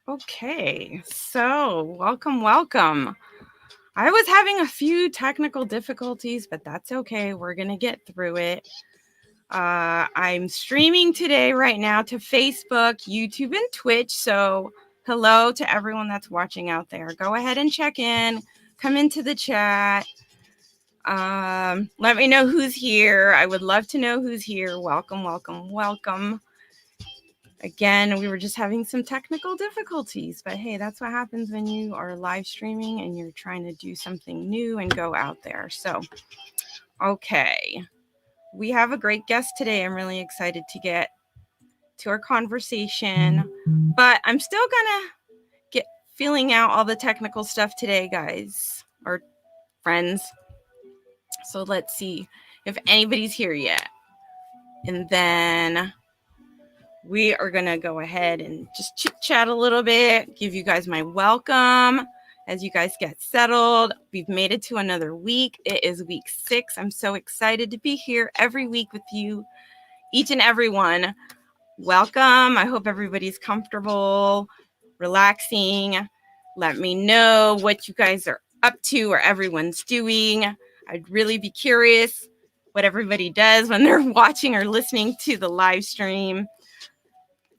Okay, so welcome. I was having a few technical difficulties, but that's okay. We're going to get through it. I'm streaming today right now to Facebook, YouTube, and Twitch. So hello to everyone that's watching out there. Go ahead and check in. Come into the chat. Let me know who's here. I would love to know who's here. Welcome. Again, we were just having some technical difficulties, but hey, that's what happens when you are live streaming and you're trying to do something new and go out there. So, okay, we have a great guest today. I'm really excited to get to our conversation, but I'm still gonna get feeling out all the technical stuff today, guys, or friends. So let's see if anybody's here yet. And then we are going to go ahead and just chit chat a little bit, give you guys my welcome as you guys get settled. We've made it to another week. It is week 6. I'm so excited to be here every week with you, each and every one. Welcome. I hope everybody's comfortable, relaxing. Let me know what you guys are up to or everyone's doing. I'd really be curious what everybody does when they're watching or listening to the live stream.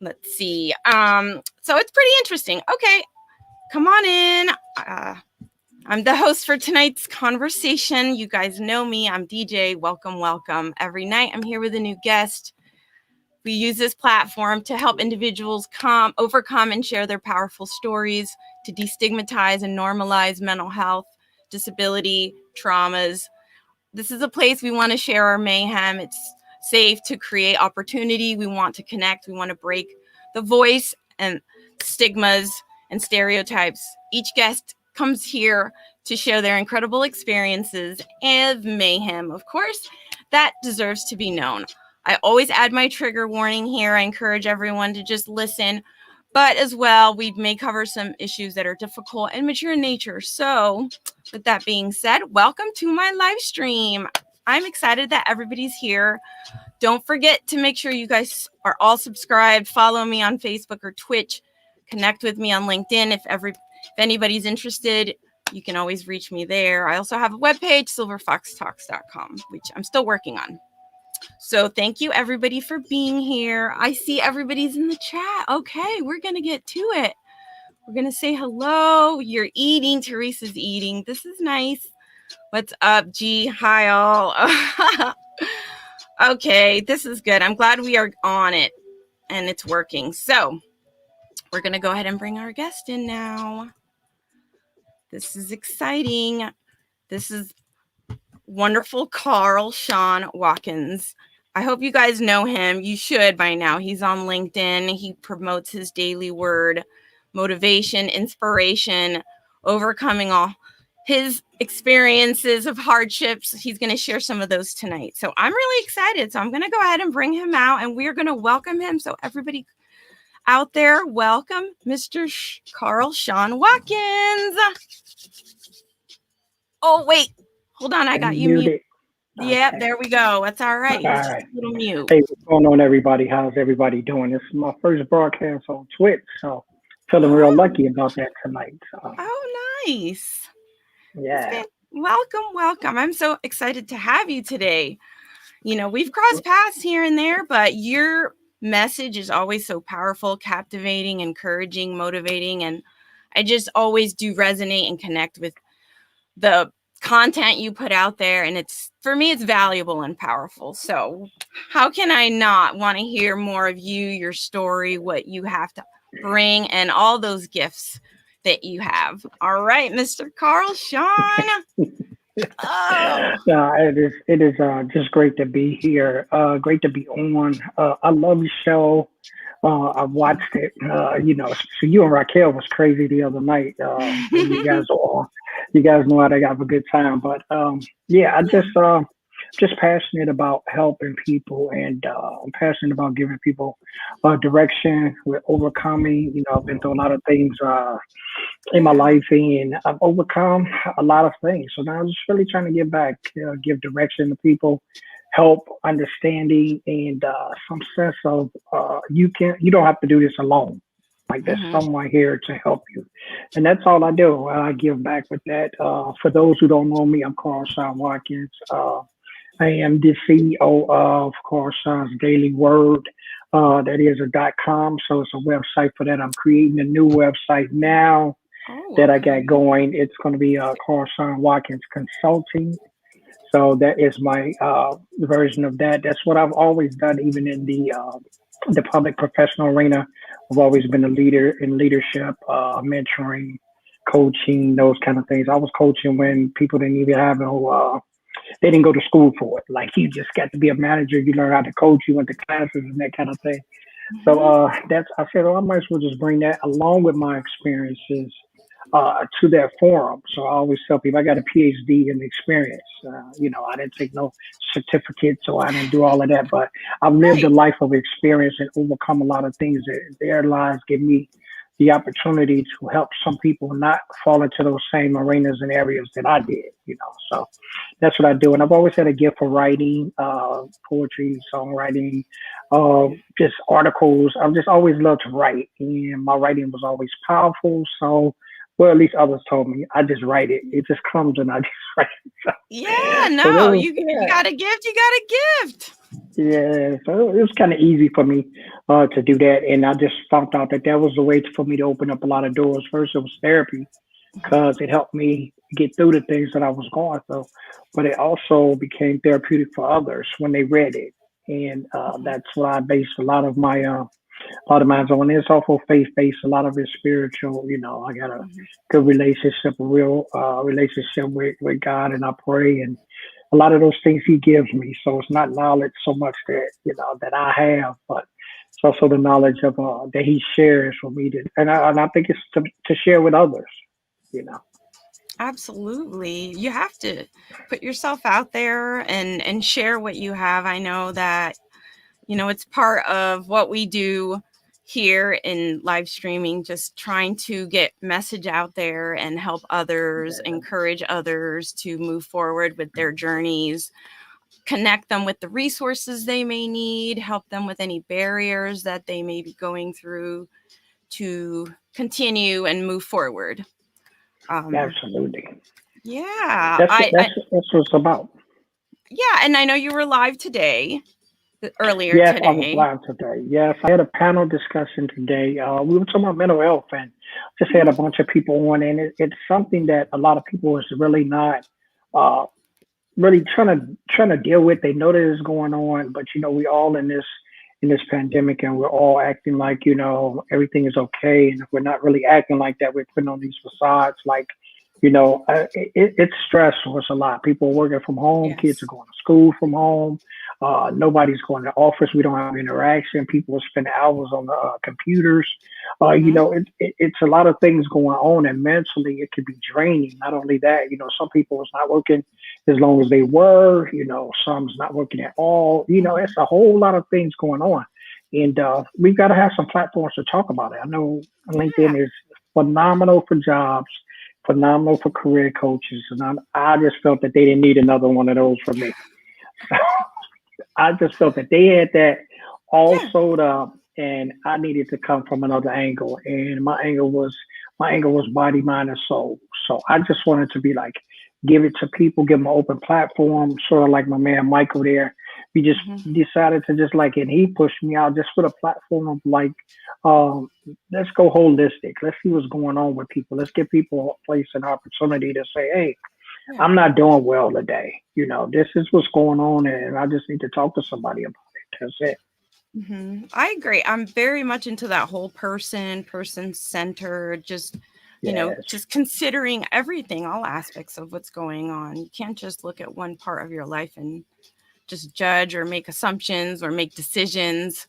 Let's see. So it's pretty interesting. Okay, come on in. I'm the host for tonight's conversation. You guys know me. I'm DJ. Welcome. Every night I'm here with a new guest. We use this platform to help individuals overcome and share their powerful stories, to destigmatize and normalize mental health, disability, traumas. This is a place we want to share our mayhem. It's safe to create opportunity. We want to connect. We want to break the voice and stigmas and stereotypes. Each guest comes here to share their incredible experiences and mayhem. Of course, that deserves to be known. I always add my trigger warning here. I encourage everyone to just listen. But as well, we may cover some issues that are difficult and mature in nature. So with that being said, welcome to my live stream. I'm excited that everybody's here. Don't forget to make sure you guys are all subscribed. Follow me on Facebook or Twitch. Connect with me on LinkedIn. If anybody's interested, you can always reach me there. I also have a webpage, silverfoxtalks.com, which I'm still working on. So thank you, everybody, for being here. I see everybody's in the chat. Okay, we're going to get to it. We're going to say hello. You're eating. Teresa's eating. This is nice. What's up, G? Hi, all. Okay, this is good. I'm glad we are on it and it's working. So we're going to go ahead and bring our guest in now. This is exciting. This is wonderful Carl Shawn Watkins. I hope you guys know him. You should by now. He's on LinkedIn. He promotes his daily word, motivation, inspiration, overcoming all his experiences of hardships. He's going to share some of those tonight. So I'm really excited. So I'm going to go ahead and bring him out and we're going to welcome him. So everybody out there, welcome Mr. Carl Shawn Watkins. Oh, wait. Hold on. I got you muted. Yeah, okay. There we go. That's all right. All right. Just a little mute. Hey, what's going on, everybody? How's everybody doing? This is my first broadcast on Twitch, so feeling real lucky about that tonight. So. Oh, nice. Yeah. Welcome. I'm so excited to have you today. You know, we've crossed paths here and there, but your message is always so powerful, captivating, encouraging, motivating, and I just always do resonate and connect with the content you put out there, and for me it's valuable and powerful. So how can I not want to hear more of you, your story, what you have to bring, and all those gifts that you have. All right, Mr. Carl Shawn. It is just great to be here. Great to be on. I love the show. I watched it. So you and Raquel was crazy the other night. And you guys know how they have a good time. But yeah, just passionate about helping people, and I'm passionate about giving people direction with overcoming. I've been through a lot of things in my Yeah. life, and I've overcome a lot of things. So now I'm just really trying to give back, give direction to people, help understanding, and some sense of you don't have to do this alone. Like there's Hmm. someone here to help you, and that's all I do. I give back with that. For those who don't know me, I'm Carl Shawn Watkins. I am the CEO of Carl Shawn's Daily Word. That is a .com, so it's a website for that. I'm creating a new website now Oh, that I okay. got going. It's going to be Carl Shawn Watkins Consulting. So that is my version of that. That's what I've always done, even in the public professional arena. I've always been a leader in leadership, mentoring, coaching, those kind of things. I was coaching when people didn't even have no, they didn't go to school for it. Like you just got to be a manager. You learn how to coach. You went to classes and that kind of thing. So Hmm. I said, oh, I might as well just bring that along with my experiences to that forum. So I always tell people I got a PhD in experience. I didn't take no certificate, so I didn't do all of that, but I've lived a Right. life of experience and overcome a lot of things that their lives give me the opportunity to help some people not fall into those same arenas and areas that I did. So that's what I do. And I've always had a gift for writing, poetry, songwriting, just articles. I've just always loved to write, and my writing was always powerful. So, well, at least others told me I just write it. It just comes, and I just write it. Yeah. So that No, was you yeah, got a gift. You got a gift. yeah. So it was kind of easy for me to do that, and I just found out that that was the way for me to open up a lot of doors. First, it was therapy because it helped me get through the things that I was going through. But it also became therapeutic for others when they read it, and Mhm. that's why I based a lot of mine on. It's also faith based. A lot of it's spiritual. I got a Mhm. good relationship, a real relationship with God, and I pray, and a lot of those things He gives me. So it's not knowledge so much that that I have, but it's also the knowledge of that He shares with me, and I think it's to share with others. You know. Absolutely. You have to put yourself out there and share what you have. I know that, it's part of what we do here in live streaming, just trying to get message out there and help others, encourage others to move forward with their journeys, connect them with the resources they may need, help them with any barriers that they may be going through to continue and move forward. Um, Absolutely. yeah, That's what it's about. yeah, and I know you were live today, earlier Yes, I was today. live today. Yes, I had a panel discussion today. We were talking about mental health, and just had Mhm. a bunch of people on, and it's something that a lot of people is really not uh, really trying to deal with. They know that it's going on, but we all in this pandemic, and we're all acting like everything is okay, and if we're not really acting like that, we're putting on these facades. Like it's stressful. It's a lot. People are working from home. Kids are Yes. going to school from home. Nobody's going to the office. We don't have interaction. People spend hours on the computers. Hmm. It's a lot of things going on, and mentally it can be draining. Not only that, some people is not working as long as they were. Some's not working at all. Hmm. It's a whole lot of things going on, and we've got to have some platforms to talk about it. I know Yeah. LinkedIn is phenomenal for jobs, phenomenal for career coaches, and I just felt that they didn't need another one of those for me. I just felt that they had that all Yeah. sold up, and I needed to come from another angle. And my angle was body, mind, and soul. So I just wanted to be like, give it to people, give them an open platform, sort of like my man Michael there. We just Hmm. decided to just like, and he pushed me out just with a platform of like, um, let's go holistic. Let's see what's going on with people. Let's give people a place and opportunity to say, hey, Yeah. I'm not doing well today. This is what's going on, and I just need to talk to somebody about it. That's it. I agree. I'm very much into that whole person centered, just, Yes, just considering everything, all aspects of what's going on. You can't just look at one part of your life and just judge or make assumptions or make decisions.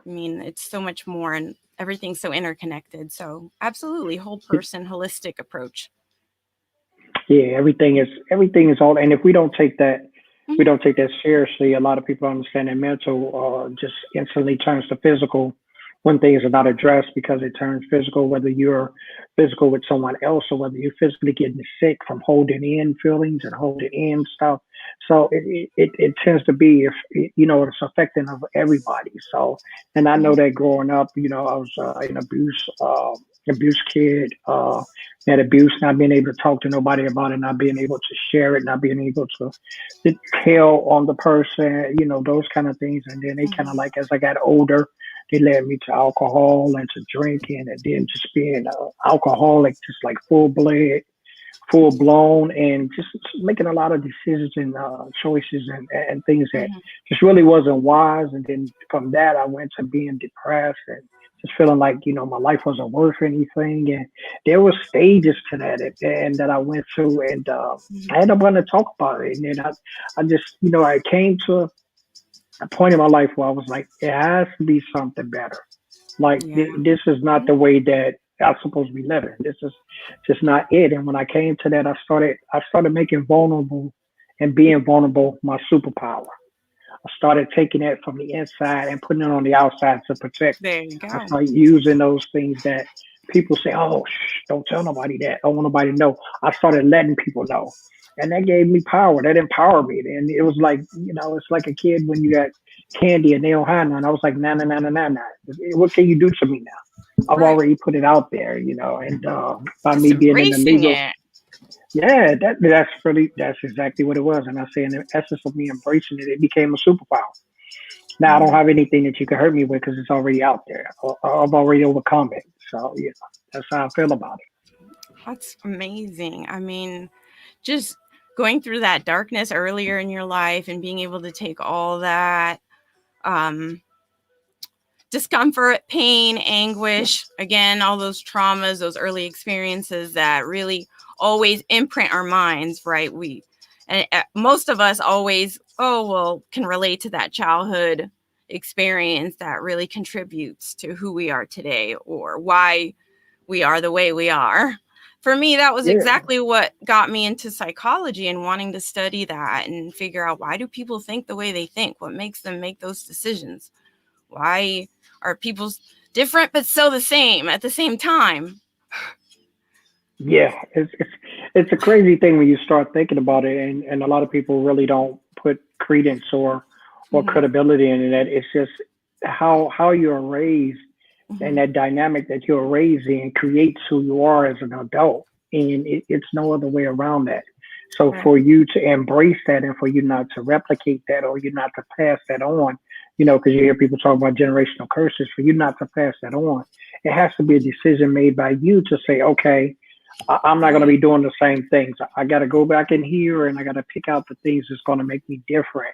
I mean, it's so much more, and everything's so interconnected. So absolutely, whole person, holistic approach. Yeah, everything is all, and if we Mhm. don't take that seriously. A lot of people don't understand that mental just instantly turns to physical when things are not addressed, because it turns physical, whether you're physical with someone else or whether you're physically getting sick from holding in feelings and holding in stuff. So it tends to be, if you know, it's affecting of everybody. So, and I know Mhm. that growing up, you know, I was an abuse kid. Had abuse, not being able to talk to nobody about it, not being able to share it, not being able to tell on the person, you know, those kind of things. And then they kind of Mhm. like, as I got older, they led me to alcohol and to drinking, and then just being alcoholic, just like full blown, and just making a lot of decisions and choices and things that Mhm. just really wasn't wise. And then from that, I went to being depressed and just feeling like, you know, my life wasn't worth anything. And there were stages to that, and that I went through, and I Mhm. ended up wanting to talk about it. And then I just, you know, I came to a point in my life where I was like, it has to be something better. Like Yeah. this is not the way that I'm supposed to be living. This is just not it. And when I came to that, I started making vulnerable and being vulnerable my superpower. I started taking it from the inside and putting it on the outside to protect me. There you I go. started using those things that people say, "Oh, shh, don't tell nobody that. I don't want nobody to know." I started letting people know, and that gave me power. That empowered me. And it was like, you know, it's like a kid when you got candy and they don't have none. I was like, "Nah, nah, nah, nah, nah, nah. What can you do to me now? I've Right. already put it out there, you know." And by Just me being in the embracing legal, it. yeah, that's exactly what it was. And I say, in the essence of me embracing it, it became a superpower. Now I don't Mhm. have anything that you can hurt me with because it's already out there. I've already overcome it. So yeah, that's how I feel about it. That's amazing. I mean, just going through that darkness earlier in your life and being able to take all that um, discomfort, pain, anguish, again, all those traumas, those early experiences that really always imprint our minds, right? And most of us always, oh, well, can relate to that childhood experience that really contributes to who we are today or why we are the way we are. For me, that was Yeah, exactly what got me into psychology and wanting to study that and figure out, why do people think the way they think? What makes them make those decisions? Why are people different but still the same at the same time? yeah. It's a crazy thing when you start thinking about it, and a lot of people really don't put credence or Hmm. credibility in it. It's just how you're raised, and Hmm. that dynamic that you're raised in creates who you are as an adult, and it's no other way around that. So Right. for you to embrace that, and for you not to replicate that, or you not to pass that on, you know, because you hear people talk about generational curses, for you not to pass that on, it has to be a decision made by you to say, okay, I'm not going to Right. be doing the same things. I got to go back in here, and I got to pick out the things that's going to make me different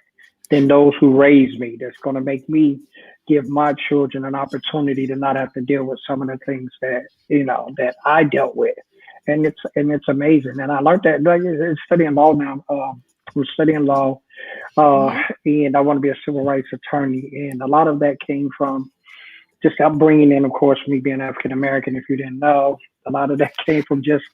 than those who raised me. That's going to make me give my children an opportunity to not have to deal with some of the things that, you know, that I dealt with. And it's amazing. And I learned that, like, it's studying law now. I'm studying law, uh, Hmm. and I want to be a civil rights attorney. And a lot of that came from just upbringing, and of course, me being African American. If you didn't know, a lot of that came from just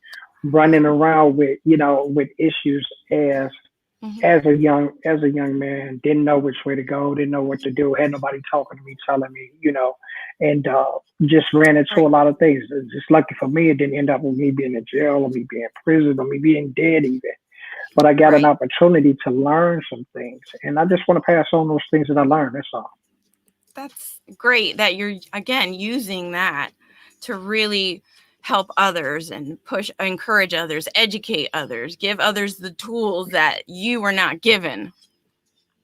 running around with, you know, with issues Hmm. as a young man. Didn't know which way to go, didn't know what to do, had nobody talking to me, telling me, you know, and just ran into Right. a lot of things. It's just lucky for me, it didn't end up with me being in jail or me being in prison or me being dead even. But I got an Right. opportunity to learn some things, and I just want to pass on those things that I learned. That's all. That's great that you're, again, using that to really help others and encourage others, educate others, give others the tools that you were not given.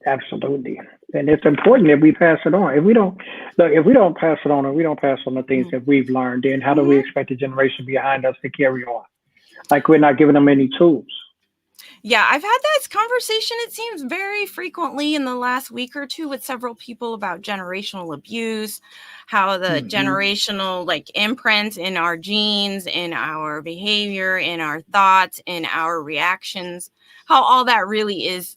Absolutely. And it's important that we pass it on. If we don't look, if we don't pass it on, and we don't pass on the things that we've learned, then how do we Hmm. expect the generation behind us to carry on? Like we're not giving them any tools. Yeah, I've had this conversation, it seems, very frequently in the last week or two with several people about generational abuse, how the Hmm. generational, like, imprints in our genes, in our behavior, in our thoughts, in our reactions, how all that really is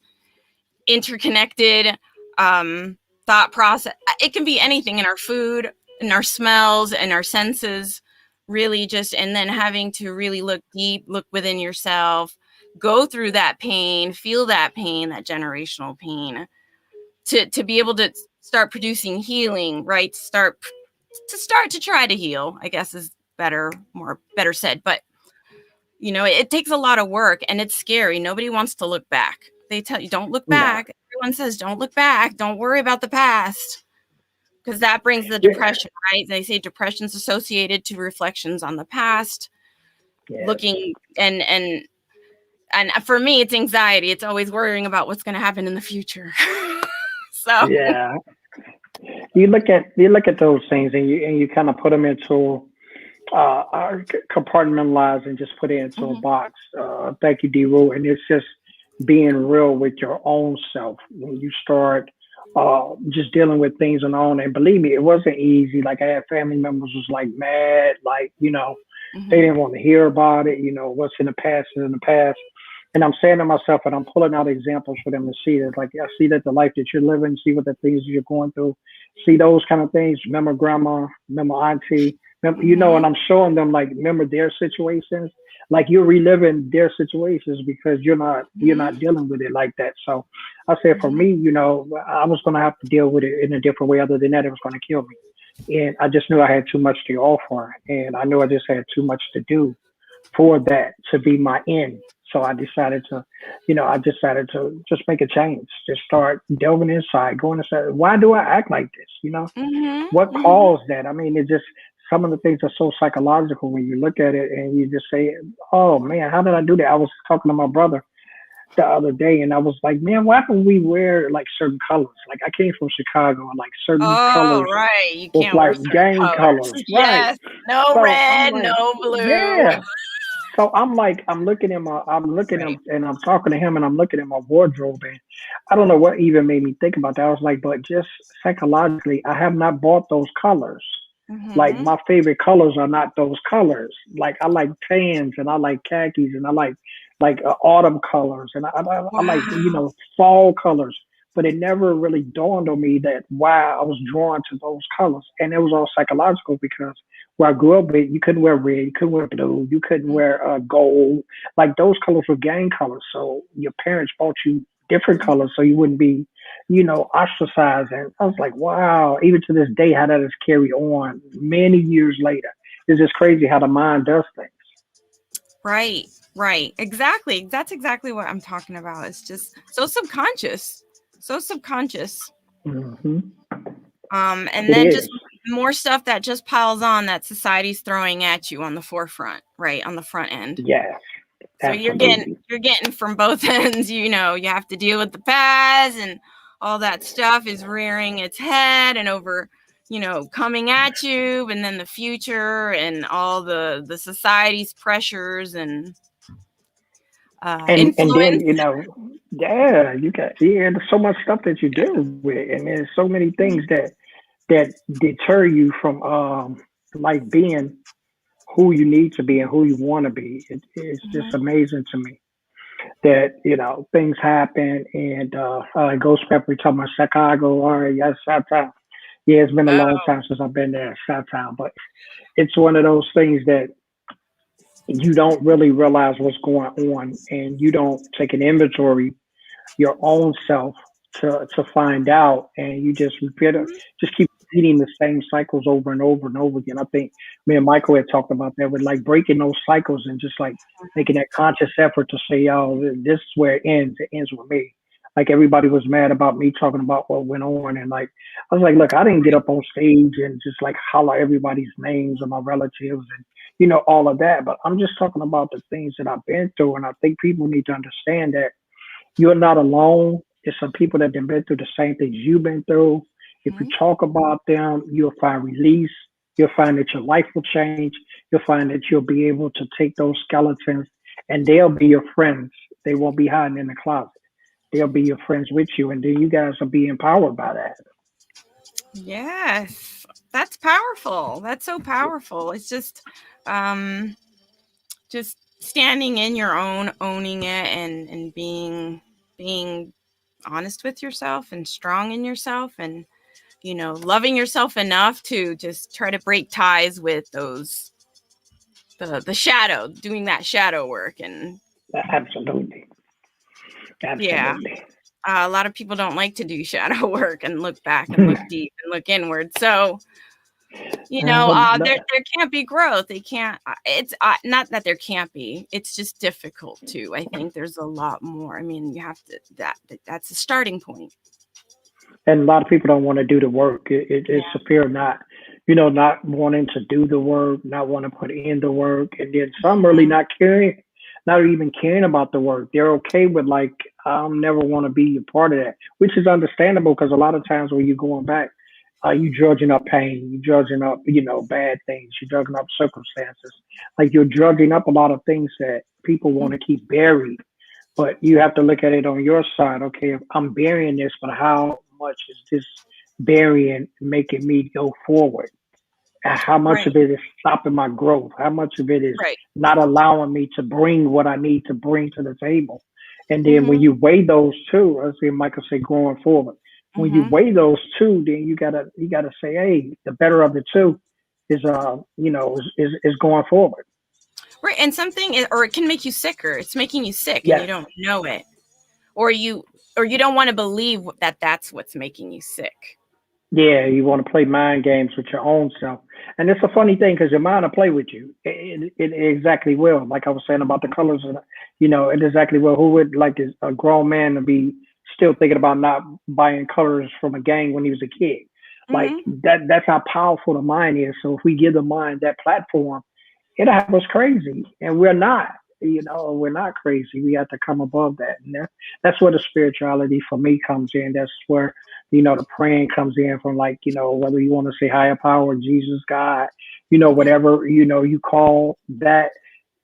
interconnected. Um, thought process. It can be anything in our food, in our smells, and our senses, really just, and then having to really look deep, look within yourself, go through that pain, feel that pain, that generational pain, to be able to start producing healing, right? Start to try to heal, I guess is better said. But you know, it takes a lot of work and it's scary. Nobody wants to look back. They tell you, don't look back. No. Everyone says, don't look back. Don't worry about the past, because that brings the Yeah. depression, right? They say depression's associated to reflections on the past, Yes. looking and for me, it's anxiety. It's always worrying about what's going to happen in the future. So Yeah. You look at those things and you kind of put them into compartmentalize and just put it into a box. Thank you, D. Rule. And it's just being real with your own self when you start just dealing with things on own. And believe me, it wasn't easy. Like I had family members was like mad, like they didn't want to hear about it. What's in the past is in the past. And I'm saying to myself, and I'm pulling out examples for them to see. It's like, I see that the life that you're living, see what the things you're going through, see those kind of things. Remember grandma, remember auntie, remember, and I'm showing them like, remember their situations. Like you're reliving their situations because you're not dealing with it like that. So I said, for me, I was going to have to deal with it in a different way. Other than that, it was going to kill me. And I just knew I had too much to offer, and I knew I just had too much to do for that to be my end. So I decided to just make a change, just start delving inside, going inside. Why do I act like this? What caused that? I mean, it's just some of the things are so psychological when you look at it and you just say, oh man, how did I do that? I was talking to my brother the other day and I was like, man, why don't we wear like certain colors? Like I came from Chicago and like certain colors right. You was can't wear like certain gang colors. Right. Yes. No So I'm red, like, no blue. yeah. So I'm like, I'm looking at him and I'm talking to him and I'm looking at my wardrobe and I don't know what even made me think about that. I was like, but just psychologically, I have not bought those colors. Like my favorite colors are not those colors. Like I like tans and I like khakis and I like autumn colors and I like fall colors. But it never really dawned on me that why I was drawn to those colors, and it was all psychological because where I grew up with, you couldn't wear red, you couldn't wear blue, you couldn't wear gold. Like those colors were gang colors. So your parents bought you different colors so you wouldn't be, ostracized. And I was like, wow, even to this day, how that is carried on many years later. It's just crazy how the mind does things. Right. Exactly. That's exactly what I'm talking about. It's just so subconscious. Mm-hmm. And It then is. just more stuff that just piles on that society's throwing at you on the forefront, right? On the front end. Yes. So Absolutely. you're getting from both ends, you have to deal with the past and all that stuff is rearing its head and over, coming at you, and then the future and all the society's pressures and and influence. then there's so much stuff that you deal with and there's so many things that deter you from like being who you need to be and who you want to be. It's just amazing to me that things happen and it goes back. We talking about Chicago. All right, yes, Chi-Town. Yeah, it's been a long time since I've been there, Chi-Town, but it's one of those things that you don't really realize what's going on and you don't take an inventory your own self to find out, and you just repeat it, just keep repeating the same cycles over and over and over again. I think me and Michael had talked about that with like breaking those cycles and just like making that conscious effort to say, "Oh, this is where it ends. It ends with me." Like everybody was mad about me talking about what went on, and like I was like, "Look, I didn't get up on stage and just like holler everybody's names of my relatives and all of that, but I'm just talking about the things that I've been through, and I think people need to understand that." You're not alone. There's some people that have been through the same things you've been through. If you talk about them, you'll find release. You'll find that your life will change. You'll find that you'll be able to take those skeletons and they'll be your friends. They won't be hiding in the closet. They'll be your friends with you. And then you guys will be empowered by that. Yes. That's powerful. That's so powerful. It's just standing in your own, owning it and being honest with yourself and strong in yourself and loving yourself enough to just try to break ties with those, the shadow, doing that shadow work. And Absolutely. yeah, Absolutely. a lot of people don't like to do shadow work and look back and look deep and look inward. So, there can't be growth. They can't, it's not that there can't be, it's just difficult to, I think there's a lot more. I mean, you have to, that's a starting point. And a lot of people don't want to do the work. It's Yeah. a fear of not wanting to do the work, not want to put in the work, and then some really Mhm. not caring, not even caring about the work. They're okay with like, I'll never want to be a part of that, which is understandable because a lot of times when you're going back, you judging up pain, you judging up, bad things, you're judging up circumstances, like you're judging up a lot of things that people want to keep buried. But you have to look at it on your side. Okay, if I'm burying this, but how much is this burying making me go forward? And how much Right. of it is stopping my growth? How much of it is Right. not allowing me to bring what I need to bring to the table? And then when Mhm. you weigh those two, as Michael say, going forward, when you Mhm. weigh those two, then you gotta say, hey, the better of the two is is going forward. Right. And something or it can make you sicker. It's making you sick and you Yes. don't know it. Or you don't want to believe that that's what's making you sick. Yeah, you want to play mind games with your own self. And it's a funny thing because your mind will play with you. It exactly will. Like I was saying about the colors, and it exactly will. Who would like a grown man to be still thinking about not buying colors from a gang when he was a kid? Like Mhm. that's how powerful the mind is. So if we give the mind that platform, it'll have us crazy. And we're not. We're not crazy. We have to come above that. And that's where the spirituality for me comes in. That's where the praying comes in from, like, whether you want to say higher power, Jesus, God, Mhm. whatever, you call that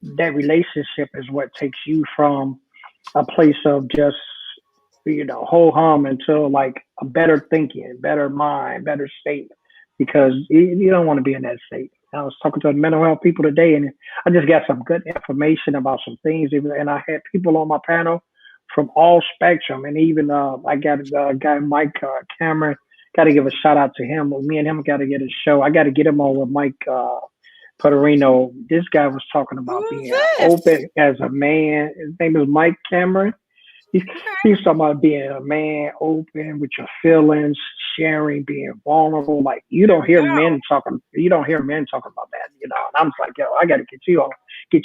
relationship is what takes you from a place of just, whole hum into like a better thinking, better mind, better state, because you don't want to be in that state. I was talking to the mental health people today, and I just got some good information about some things. And I had people on my panel from all spectrum, and even I got a guy Mike Cameron. Got to give a shout out to him. Me and him got to get a show. I got to get him on with Mike Perino. This guy was talking about Who's being this? open as a man. His name is Mike Cameron. He's, Okay. he's talking about being a man, open with your feelings, sharing, being vulnerable. Like There we go. you don't hear men talking about that. And I'm just like, yo, I got to get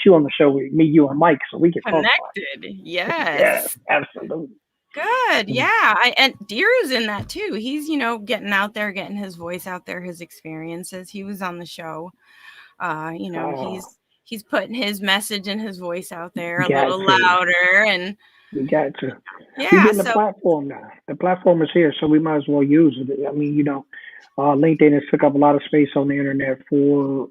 you on the show with me, you and Mike, so we can talk about Connected. it. Yeah, Yes. absolutely. Good. Mm. Yeah. And Deeru's in that too. He's, getting out there, getting his voice out there, his experiences. He was on the show. Oh, He's putting his message and his voice out there you a got little to. louder. And You got to. We're yeah, getting the so platform now. The platform is here, so we might as well use it. I mean, LinkedIn has took up a lot of space on the internet for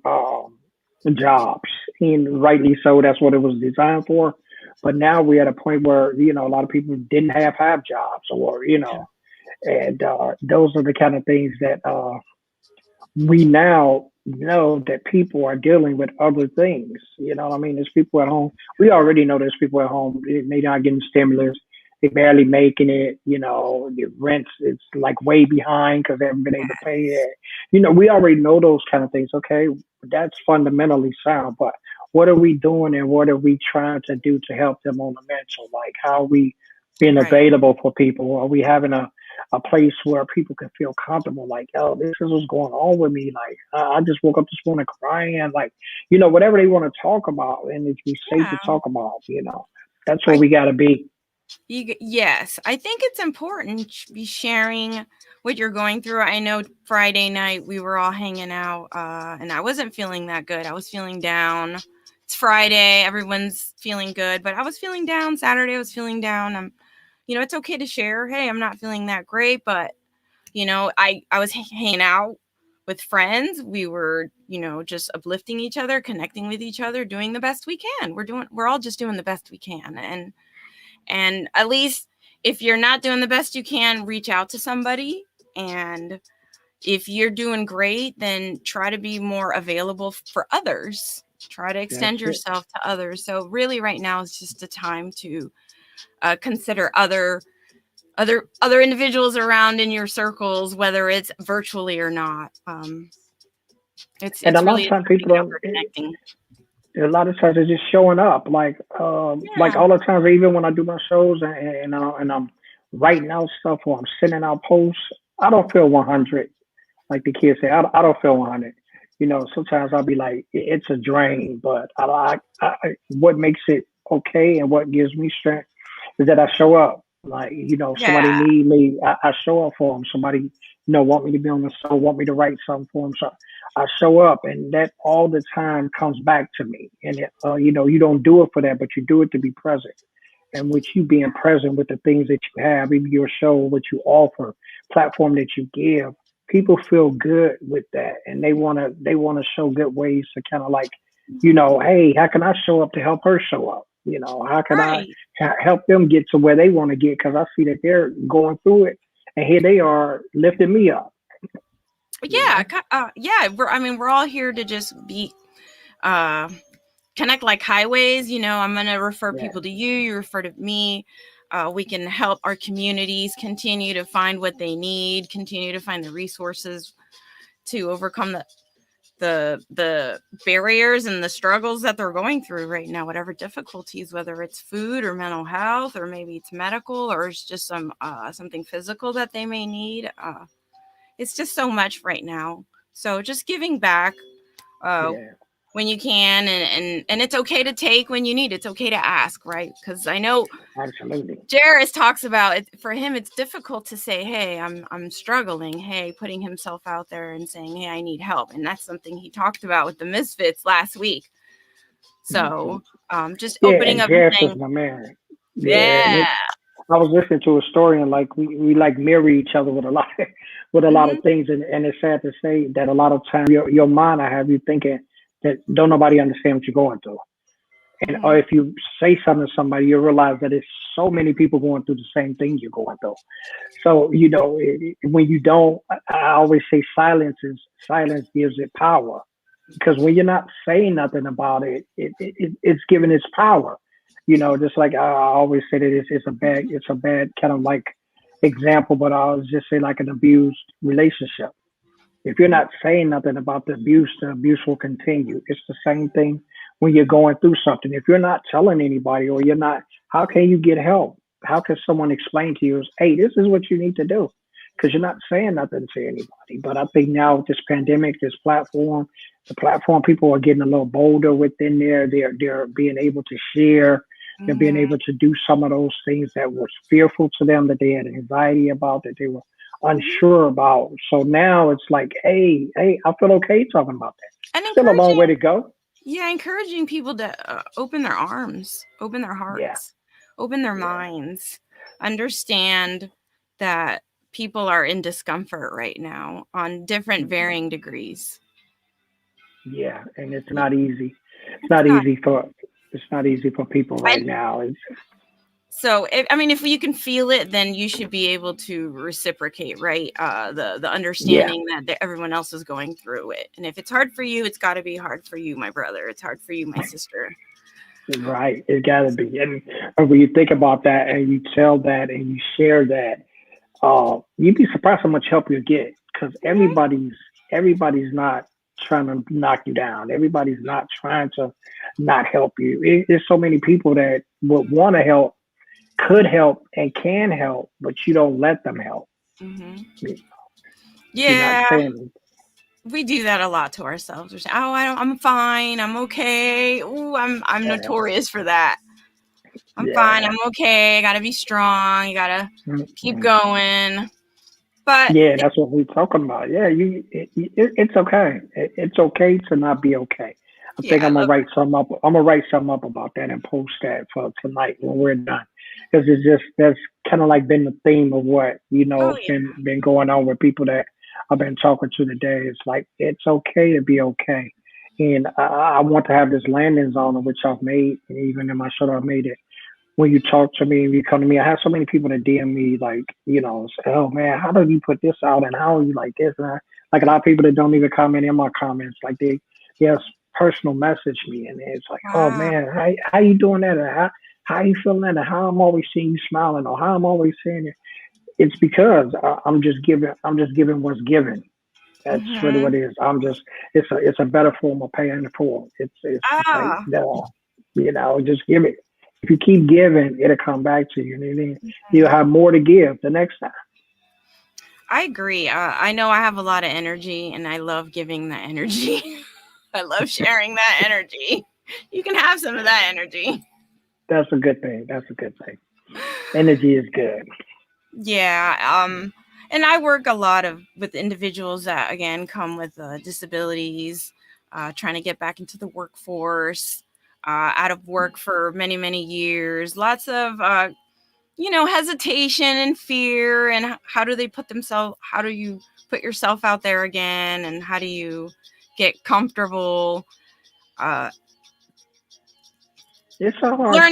jobs, and rightly so. That's what it was designed for. But now we're at a point where a lot of people didn't have jobs, or and those are the kind of things that we now know that people are dealing with other things. You know what I mean? There's people at home. We already know there's people at home. They not getting stimulus. They barely making it. The rents it's like way behind because they haven't been able to pay it. We already know those kind of things. Okay, that's fundamentally sound. But what are we doing and what are we trying to do to help them on the mental? Like how are we being right. available for people? Are we having a place where people can feel comfortable, like, oh, this is what's going on with me. Like, I just woke up this morning crying, like, whatever they want to talk about, and it's be safe to Yeah. talk about. That's where I we got to be. yes, I think it's important to be sharing what you're going through. I know Friday night we were all hanging out, and I wasn't feeling that good. I was feeling down. It's Friday, everyone's feeling good, but I was feeling down. Saturday, I was feeling down. It's okay to share. Hey, I'm not feeling that great, but I was hanging out with friends. We were, just uplifting each other, connecting with each other, doing the best we can. We're all just doing the best we can, and at least if you're not doing the best you can, reach out to somebody. And if you're doing great, then try to be more available for others. Try to That's extend it. yourself to others. So really right now is just a time to consider other individuals around in your circles, whether it's virtually or not. It's And a lot of really times people about don't. connecting. A lot of times they're just showing up, like Yeah, all the times, even when I do my shows and I'm writing out stuff or I'm sending out posts, I don't feel 100. Like the kids say, I don't feel 100. Sometimes I'll be like, it's a drain, but what makes it okay and what gives me strength is that I show up. Like, somebody yeah, need me, I show up for them. Somebody, want me to be on the show, want me to write something for them. So I show up, and that all the time comes back to me. And, you don't do it for that, but you do it to be present. And with you being present with the things that you have, even your show, what you offer, platform that you give, people feel good with that, and they wanna show good ways to kind of like, hey, how can I show up to help her show up? How can I right. help them get to where they want to get? Because I see that they're going through it, and here they are lifting me up. You Yeah, know, yeah. We're all here to just be uh, connect like highways. I'm gonna refer yeah, people to you. You refer to me. We can help our communities continue to find what they need, continue to find the resources to overcome the barriers and the struggles that they're going through right now, whatever difficulties, whether it's food or mental health, or maybe it's medical, or it's just something physical that they may need. It's just so much right now. So just giving back uh, yeah, when you can, and it's okay to take when you need. It's okay to ask, right? Because I know absolutely. Jairus talks about it. For him, it's difficult to say, "Hey, I'm struggling." Hey, putting himself out there and saying, "Hey, I need help," and that's something he talked about with the Misfits last week. Hmm. So, just Yeah, opening and up and Jeff was saying, my man. Yeah, and "Yeah, I was listening to a story, and like we like mirror each other with a lot with a lot mm-hmm, of things, and it's sad to say that a lot of times your mind I have you thinking that don't nobody understand what you're going through, and or mm-hmm, if you say something to somebody, you realize that it's so many people going through the same thing you're going through. So when you don't, I always say silence gives it power, because when you're not saying nothing about it, it's giving its power. Just like I always say that it's a bad kind of like example, but I'll just say like an abused relationship. If you're not saying nothing about the abuse will continue. It's the same thing when you're going through something. If you're not telling anybody, or you're not, how can you get help? How can someone explain to you, hey, this is what you need to do? Because you're not saying nothing to anybody. But I think now with this pandemic, this platform, the platform people are getting a little bolder within there. They're being able to share. They're being mm-hmm, able to do some of those things that was fearful to them, that they had anxiety about, that they were mm-hmm," unsure about. So now it's like, hey, I feel okay talking about that. and Still a long way encouraging, to go. yeah, encouraging people to open their arms, open their Yeah, hearts, open their yeah, minds, understand that people are in discomfort right now on different mhm, varying degrees. yeah. And it's Yeah, not easy. It's it's not not. easy for it's not easy for people right And now. It's so, if you can feel it, then you should be able to reciprocate, right? The yeah, understanding that everyone else is going through it, and if it's hard for you, it's got to be hard for you, my brother. It's hard for you, my sister. right. It gotta be. And when you think about that and you tell that and you share that, you'd be surprised how much help you get, because Mhm. everybody's not trying to knock you down. Everybody's not trying to not help you. There's so many people that would want to help, could help, and can help, but you don't let them help. Mhm. You're not Yeah, saying, we do that a lot to ourselves. We say, "Oh, I'm fine. I'm okay." Ooh, I'm yeah, notorious for that. I'm fine. yeah, I'm okay. I gotta be strong. You gotta keep mhm. going. But Yeah. That's what we're talking about. Yeah, it's okay. It's okay to not be okay. I think yeah, I I'm gonna love. write something up. I'm gonna write something up about that and post that for tonight when we're done, because it's just that's kind of like been the theme of what Oh yeah. been going on with people that I've been talking to today. It's like it's okay to be okay, and I want to have this landing zone of which I've made, and even in my show I've made it. When you talk to me and you come to me, I have so many people that DM me like, say, oh man, how do you put this out and how are you like this? And like a lot of people that don't even comment in my comments, like they just personal message me and it's like, oh Wow. man, how you doing that? Or how you feeling that? Or how I'm always seeing you smiling or how I'm always seeing it. It's because I'm just giving. I'm just giving what's given. That's really what Mm-hmm. it is. I'm just. It's a better form of paying it forward. It's like Ah, no, just give it. If you keep giving, it'll come back to you, and then you'll mhm. have more to give the next time. I agree. I know I have a lot of energy and I love giving that energy. I love sharing that energy. You can have some of that energy. That's a good thing. That's a good thing. Energy is good. Yeah. And I work a lot with individuals that again come with disabilities, trying to get back into the workforce, out of work for many, many years. Lots of hesitation and fear, and how do they how do you put yourself out there again, and how do you get comfortable uh, It's a hard thing.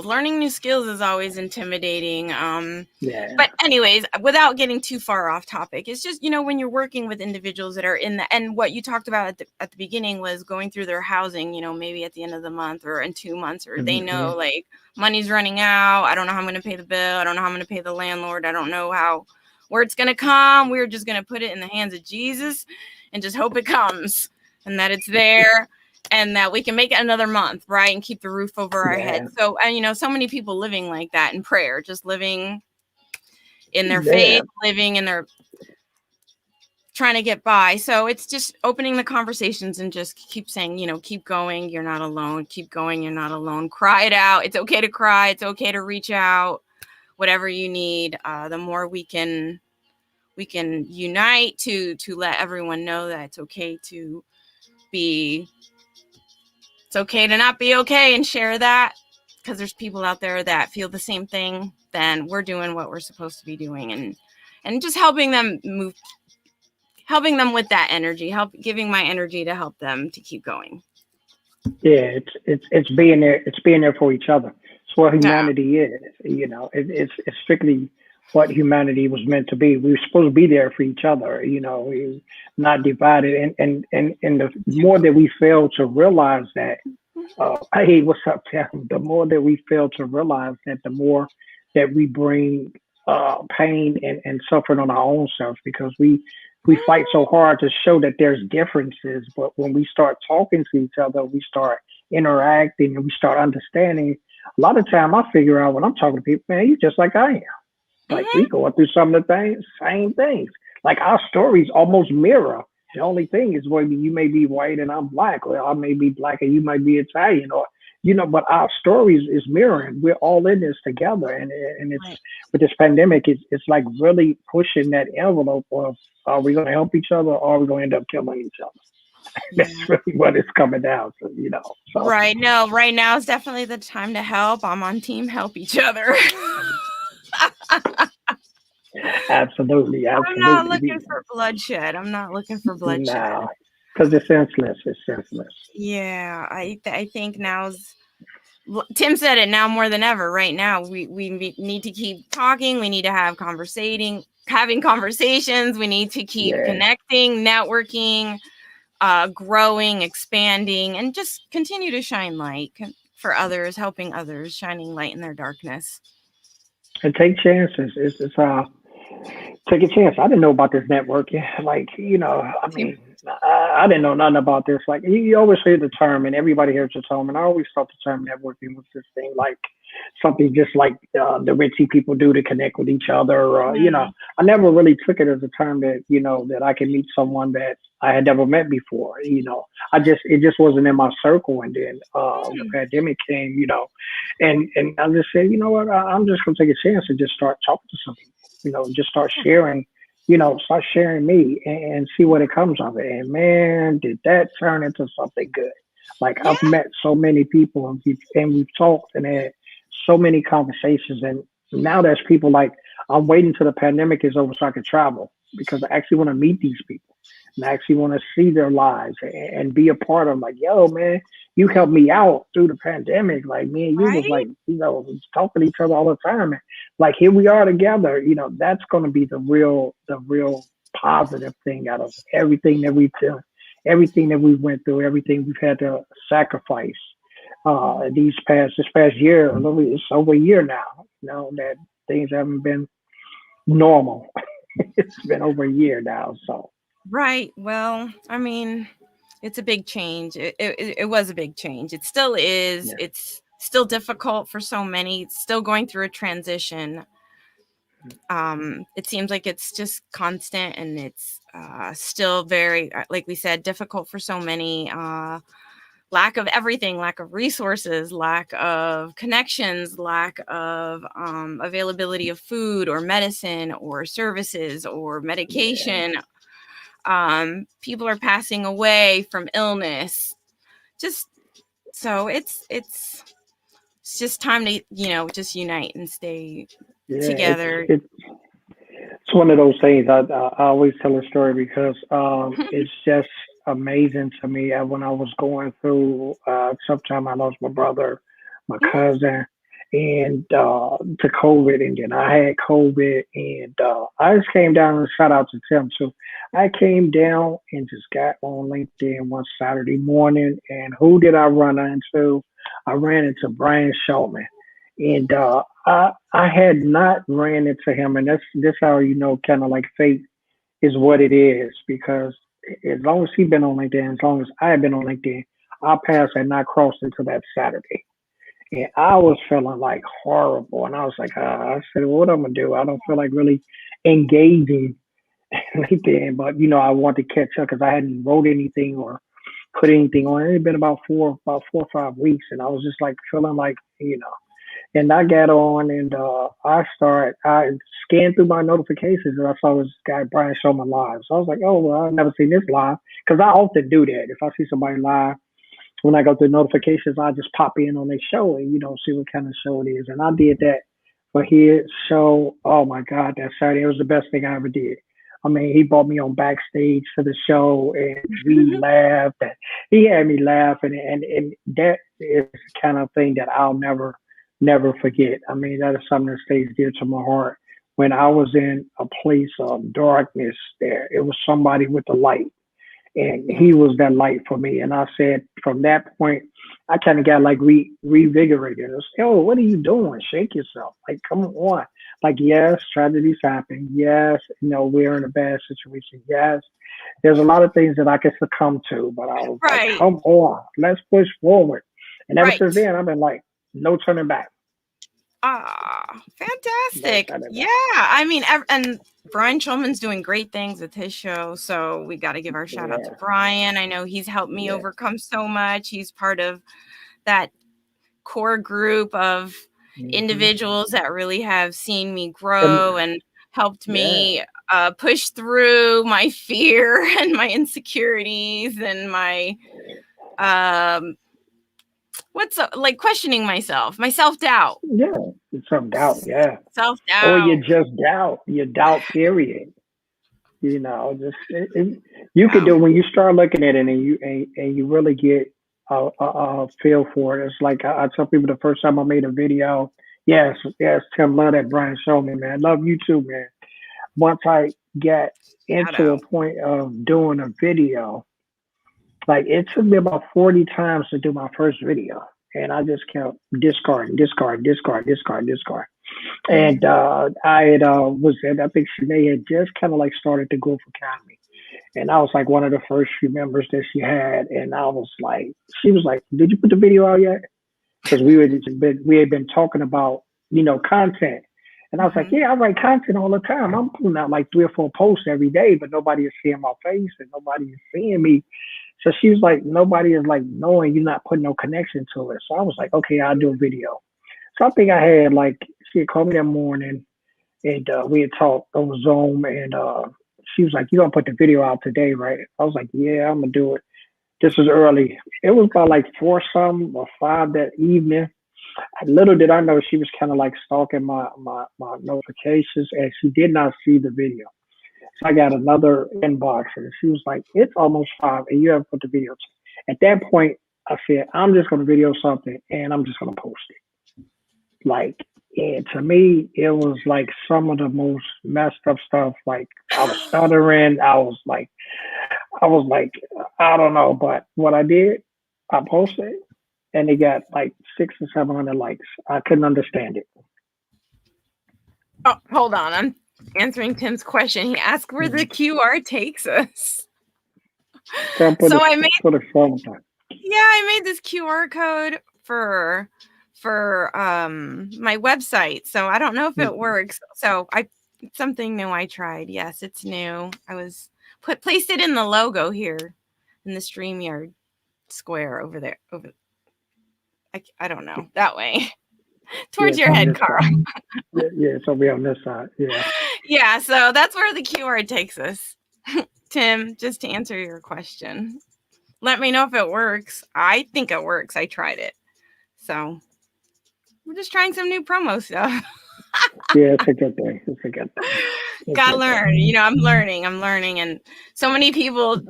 learning new skills is always intimidating. Yeah. But anyways, without getting too far off topic, it's just when you're working with individuals that are in the, and what you talked about at the beginning was going through their housing, maybe at the end of the month or in 2 months, or they Hmm. know like money's running out, I don't know how I'm going to pay the bill, I don't know how I'm going to pay the landlord, I don't know where it's going to come. We're just going to put it in the hands of Jesus and just hope it comes and that it's there and that we can make it another month, right? And keep the roof over our head. Yeah. So, and so many people living like that in prayer, just living in their Yeah. faith, living in their trying to get by. So it's just opening the conversations and just keep saying, keep going. You're not alone. Keep going. You're not alone. Cry it out. It's okay to cry. It's okay to reach out. Whatever you need. The more we can unite to let everyone know that be it's okay to not be okay, and share that, because there's people out there that feel the same thing. Then we're doing what we're supposed to be doing, and just helping them with that energy, giving my energy to help them to keep going. Yeah, it's being there. It's being there for each other. It's what Yeah. humanity is. It's strictly what humanity was meant to be. We were supposed to be there for each other. We not divided. And the more that we fail to realize that, hey, what's up, Tim? The more that we fail to realize that, the more that we bring pain and suffering on our own selves, because we fight so hard to show that there's differences, but when we start talking to each other, we start interacting and we start understanding. A lot of time, I figure out when I'm talking to people, man, you just like I am. Like we Mm-hmm. going through some of the same things. Like our stories almost mirror. The only thing is, well, you may be white and I'm black, or I may be black and you might be Italian, or but our stories is mirroring. We're all in this together, and it's Right. with this pandemic, it's like really pushing that envelope of, are we going to help each other, or are we going to end up killing each other? That's Yeah. really what it's coming down to, So Right. No, right now is definitely the time to help. I'm on team help each other. absolutely, I'm not absolutely, looking for bloodshed. I'm not looking for bloodshed. no, because it's senseless. It's senseless. Yeah, I think Tim said it, now more than ever. Right now, we need to keep talking. We need to having conversations. We need to keep Yeah. connecting, networking, growing, expanding, and just continue to shine light for others, helping others, shining light in their darkness. And take chances. It's take a chance. I didn't know about this networking. Like, I mean, I didn't know nothing about this. Like, you always hear the term, and everybody hears the term, and I always thought the term networking was this thing like something just like the Richie people do to connect with each other. Mm-hmm. I never really took it as a term that that I can meet someone that I had never met before. It just wasn't in my circle, and then the pandemic came. And I just said, you know what, I'm just gonna take a chance and just start talking to some people. Just start sharing. Start sharing me and see what it comes of it. And man, did that turn into something good. Like Yeah. I've met so many people and we've talked and had so many conversations. And now there's people like, I'm waiting till the pandemic is over so I can travel, because I actually want to meet these people and I actually want to see their lives and be a part of, like, yo, man, you helped me out through the pandemic. Like me and you was Right. like, talking to each other all the time. And like here we are together. That's going to be the real positive thing out of everything that we've done, everything that we went through, everything we've had to sacrifice this past year. It's over a year now. That things haven't been normal. It's been over a year now, so. Right. Well, I mean, it's a big change. It was a big change. It still is. Yeah. It's still difficult for so many. It's still going through a transition. It seems like it's just constant, and it's still very, like we said, difficult for so many. Lack of everything, lack of resources, lack of connections, lack of availability of food or medicine or services or medication. People are passing away from illness. Just so it's just time to, just unite and stay Yeah, together. it's one of those things. I always tell a story because it's just amazing to me. When I was going through, sometime I lost my brother, my cousin, and to COVID, and then I had COVID, and I just came down, and shout out to Tim too. I came down and just got on LinkedIn one Saturday morning, and who did I run into? I ran into Brian Shulman, and I had not ran into him, and that's how kind of like fate is what it is, because as long as he'd been on LinkedIn, as long as I had been on LinkedIn, our paths had not crossed until that Saturday. And I was feeling like horrible. And I was like, I said, well, what I'm going to do? I don't feel like really engaging LinkedIn, but, I want to catch up because I hadn't wrote anything or put anything on. It had been about 4 or 5 weeks. And I was just like feeling like, and I got on, and I scanned through my notifications, and I saw this guy, Brian Shulman, live. So I was like, oh, well, I've never seen this live, because I often do that. If I see somebody live, when I go through notifications, I just pop in on their show and, see what kind of show it is. And I did that for his show. Oh my God, that Saturday, it was the best thing I ever did. I mean, he brought me on backstage for the show, and we laughed, and he had me laughing. And that is the kind of thing that I'll never forget. I mean, that is something that stays dear to my heart. When I was in a place of darkness, there, it was somebody with the light. And he was that light for me. And I said, from that point, I kind of got like revigorated. I was, oh, what are you doing? Shake yourself. Like, come on. Like, yes, tragedies happen. Yes, we're in a bad situation. Yes, there's a lot of things that I can succumb to. But I was like, come on, let's push forward. And ever since then, I've been like, no turning back. Ah, fantastic. Yeah. I mean, and Brian Shulman's doing great things with his show. So we got to give our shout out to Brian. I know he's helped me overcome so much. He's part of that core group of individuals that really have seen me grow and helped me push through my fear and my insecurities and my, like questioning myself, my self-doubt. Yeah, self-doubt. Yeah. Self-doubt. Or you just doubt. You doubt, period. You can do, when you start looking at it and you really get a feel for it. It's like I tell people the first time I made a video, yes, Tim, love that Brian Shulman, man. Love you too, man. Once I get into a point of doing a video, like it took me about 40 times to do my first video. And I just kept discarding. And I had I think Sinead had just kind of like started to go for comedy. And I was like one of the first few members that she had. And I was like, she was like, did you put the video out yet? Because we had been talking about, content. And I was like, yeah, I write content all the time. I'm putting out like 3 or 4 posts every day, but nobody is seeing my face and nobody is seeing me. So she was like, nobody is like knowing you're not putting no connection to it. So I was like, okay, I'll do a video. So I think I had like, she had called me that morning, and we had talked over Zoom, and she was like, you're going to put the video out today, right? I was like, yeah, I'm going to do it. This was early. It was about like 4 something or 5 that evening. Little did I know she was kind of like stalking my notifications, and she did not see the video. So I got another inbox, and she was like, it's almost 5 and you haven't put the video. At that point, I said, I'm just going to video something and I'm just going to post it. Like, and to me, it was like some of the most messed up stuff. Like I was stuttering. I was like, I don't know. But what I did, I posted, and it got like 600 or 700 likes. I couldn't understand it. Oh, hold on. answering Tim's question. He asked where the QR takes us. So So I made put a phone time. Yeah, I made this QR code for my website. So I don't know if it works. So it's something new I tried. Yes, it's new. I placed it in the logo here in the StreamYard square over there. I don't know. That way. Towards your head, Carl. Yeah, it's over on this side. Yeah. Yeah, so that's where the QR takes us. Tim, just to answer your question. Let me know if it works. I think it works. I tried it. So we're just trying some new promo stuff. Yeah, it's a good thing. It's a good thing. Gotta learn. I'm learning. And so many people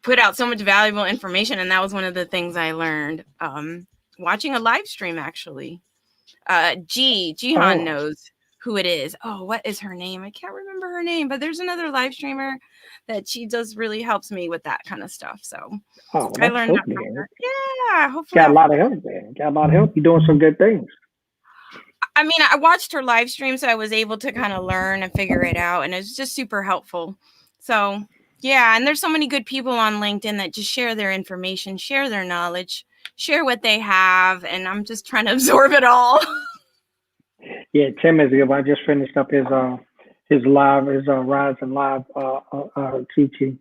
put out so much valuable information. And that was one of the things I learned watching a live stream, actually. Jihan knows who it is. Oh, what is her name? I can't remember her name, but there's another live streamer that she does really helps me with that kind of stuff. So I learned that from her. Yeah, hopefully. Got a lot of help there. Got a lot of help. You're doing some good things. I mean, I watched her live stream, so I was able to kind of learn and figure it out, and it's just super helpful. So yeah, and there's so many good people on LinkedIn that just share their information, share their knowledge, share what they have, and I'm just trying to absorb it all. Yeah, Tim is good. I just finished up his Rise and Live teaching,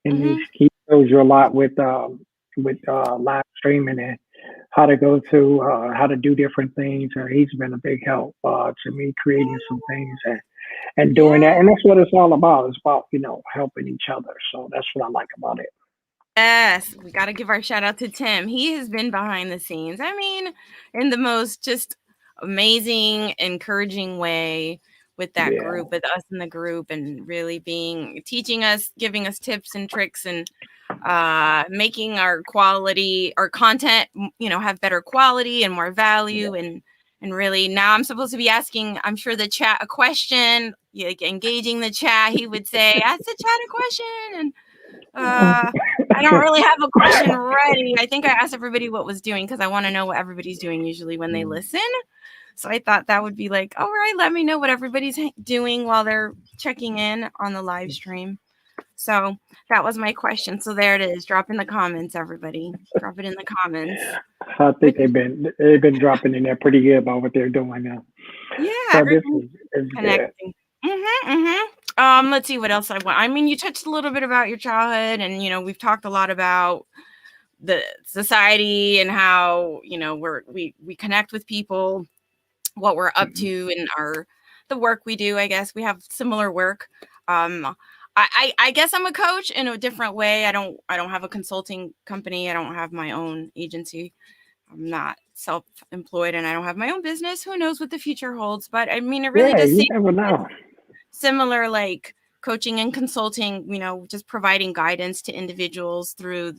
and he shows you a lot with live streaming and how to go to how to do different things. He's been a big help to me creating some things and doing that. And that's what it's all about. It's about helping each other. So that's what I like about it. Yes, we got to give our shout out to Tim. He has been behind the scenes. I mean, in the most just amazing, encouraging way with that group, with us in the group, and really teaching us, giving us tips and tricks, and making our content, have better quality and more value. And really now I'm supposed to be asking, I'm sure, the chat a question, like engaging the chat. He would say, ask the chat a question. And I don't really have a question ready. I think I asked everybody what was doing because I want to know what everybody's doing usually when they listen. So I thought that would be like, all right, let me know what everybody's doing while they're checking in on the live stream. So that was my question. So there it is. Drop in the comments, everybody. Drop it in the comments. I think they've been dropping in there pretty good about what they're doing now. Yeah, so everybody's connecting. Let's see what else I want. I mean, you touched a little bit about your childhood, and we've talked a lot about the society and how we connect with people, what we're up to, and the work we do. I guess we have similar work. I guess I'm a coach in a different way. I don't have a consulting company. I don't have my own agency. I'm not self-employed, and I don't have my own business. Who knows what the future holds? But I mean, it really does seem never know. Similar, like coaching and consulting. Just providing guidance to individuals through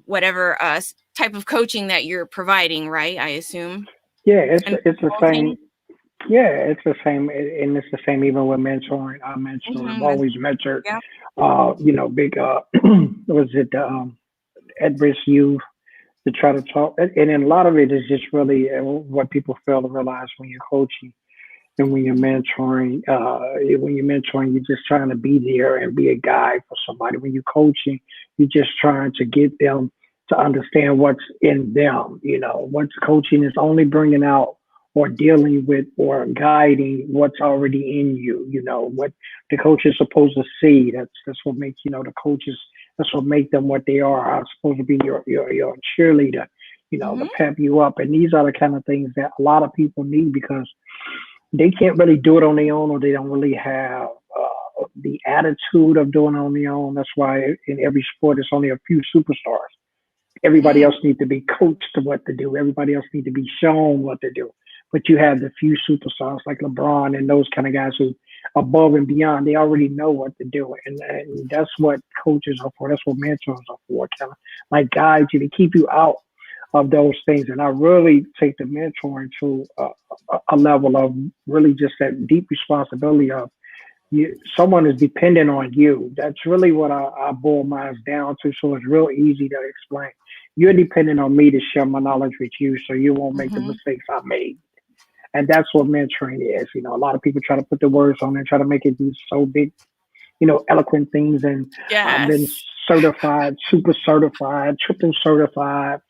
whatever type of coaching that you're providing. Right? I assume. Yeah, it's the same. Yeah, it's the same, and it's the same even with mentoring. I mentor. I've always mentored. Big was it at-risk youth to try to talk, and then a lot of it is just really what people fail to realize when you're coaching and when you're mentoring. You're just trying to be there and be a guide for somebody. When you're coaching, you're just trying to get them to understand what's in them. What's coaching is only bringing out or dealing with or guiding what's already in you, what the coach is supposed to see. That's what makes, the coaches, that's what make them what they are supposed to be your cheerleader, to pep you up. And these are the kind of things that a lot of people need because they can't really do it on their own, or they don't really have the attitude of doing it on their own. That's why in every sport, it's only a few superstars. Everybody else needs to be coached to what to do. Everybody else needs to be shown what to do. But you have the few superstars like LeBron and those kind of guys who above and beyond, they already know what to do. And that's what coaches are for. That's what mentors are for, kind of like guide you to keep you out of those things. And I really take the mentoring to a level of really just that deep responsibility of someone is dependent on you. That's really what I boil mine down to. So it's real easy to explain. You're dependent on me to share my knowledge with you so you won't make the mistakes I made. And that's what mentoring is. You know, a lot of people try to put the words on and try to make it these so big, eloquent things. And I've been Yes. certified, super certified, triple certified.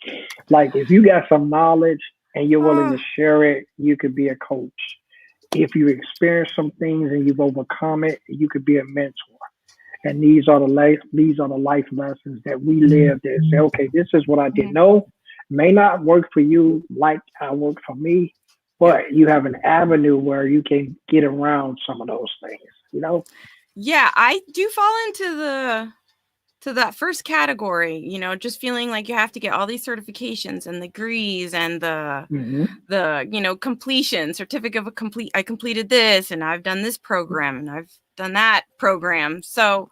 Like if you got some knowledge and you're willing to Oh, share it, you could be a coach. If you experience some things and you've overcome it, you could be a mentor. And these are the life lessons that we live that say, okay, this is what I didn't mhm. know. May not work for you like I work for me, Yep. but you have an avenue where you can get around some of those things. Yeah, I do fall into that first category, just feeling like you have to get all these certifications and degrees and Hmm. the completion certificate of I completed this and I've done this program and I've done that program. So,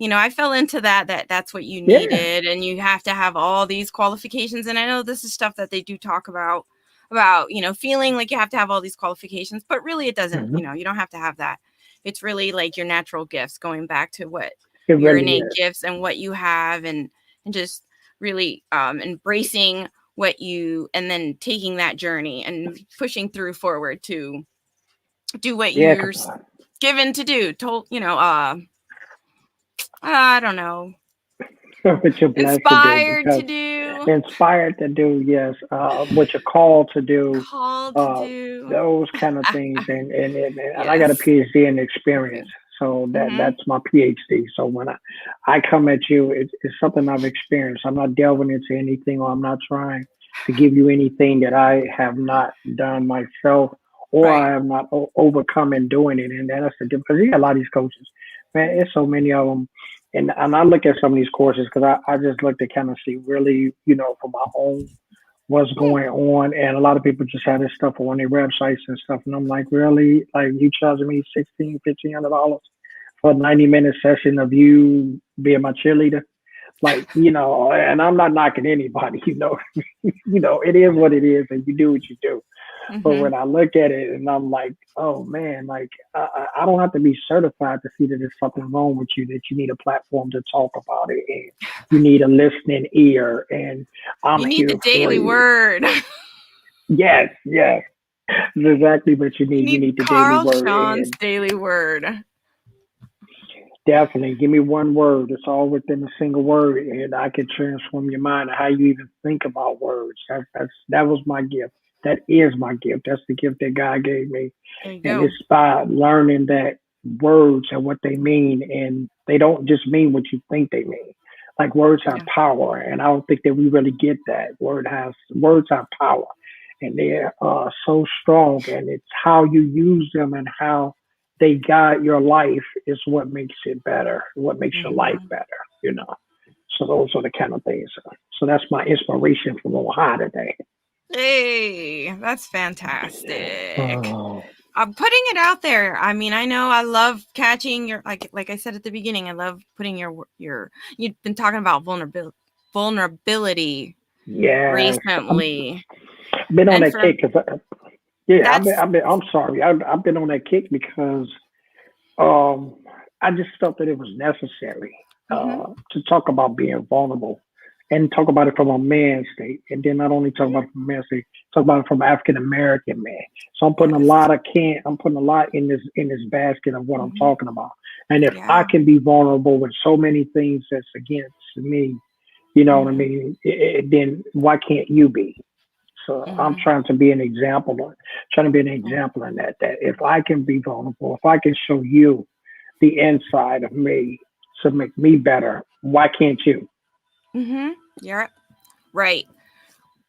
I fell into that's what you Yeah. needed and you have to have all these qualifications. And I know this is stuff that they do talk about, feeling like you have to have all these qualifications, but really it doesn't, Hmm. you don't have to have that. It's really like your natural gifts, going back to what It your really innate is. gifts and what you have, and just really embracing what you, and then taking that journey and pushing through forward to do what Yeah, you're because given to do, told, I don't know, what you're blessed to do, inspired to because do, inspired to do, yes, what you're called to do, called to uh, do. those kind of things, and I got a Yes. PhD in experience, so Mm-hmm. that's my PhD. So when I come at you, it's something I've experienced. I'm not delving into anything, or I'm not trying to give you anything that I have not done myself, or Right. I have not overcome in doing it. And that's the difference. Because you got a lot of these coaches, man. It's so many of them, and I look at some of these courses because I just look to kind of see really, for my own what's Yeah. going on. And a lot of people just have this stuff on their websites and stuff. And I'm like, really? Like you charging me $1,600, $1,500 for a 90-minute session of you being my cheerleader? Like, and I'm not knocking anybody, it is what it is and you do what you do. But Mm-hmm. when I look at it and I'm like, oh man, like I don't have to be certified to see that there's something wrong with you, that you need a platform to talk about it, and you need a listening ear, and I'm You need the here for daily you. word. Yes, yes, that's exactly what you You need. You need need the daily Carl word, Shawn's and daily word. definitely give me one word. It's all within a single word, and I can transform your mind and how you even think about words. That was my gift. That is my gift. That's the gift that God gave me. There you And go. it's by learning that words and what they mean, and they don't just mean what you think they mean. Like words have Yeah. power, and I don't think that we really get that. Words have power, and they're so strong, and it's how you use them and how they guide your life is what makes it better, what makes your life Mm-hmm. better, you know. So those are the kind of things. So that's my inspiration from on high today. Hey, that's fantastic. Oh, I'm putting it out there. I mean, I know I love catching your, like I said at the beginning, I love putting your you've been talking about vulnerability yes, recently. I've been on And that for kick because yeah, that's I'm sorry, I've been on that kick because um, I just felt that it was necessary mhm. to talk about being vulnerable and talk about it from a man's state, and then not only talk about it from a man's state, talk about it from African American man. So Yes. I'm putting a lot in this basket of what I'm Mhm. talking about. And if I Yeah. can be vulnerable with so many things that's against me, you know what I Mhm. mean? Then why can't you be? So I'm Mhm. trying to be an example, trying to be an example in that if I can be vulnerable, if I can show you the inside of me to make me better, why can't you? Mhm. You're right.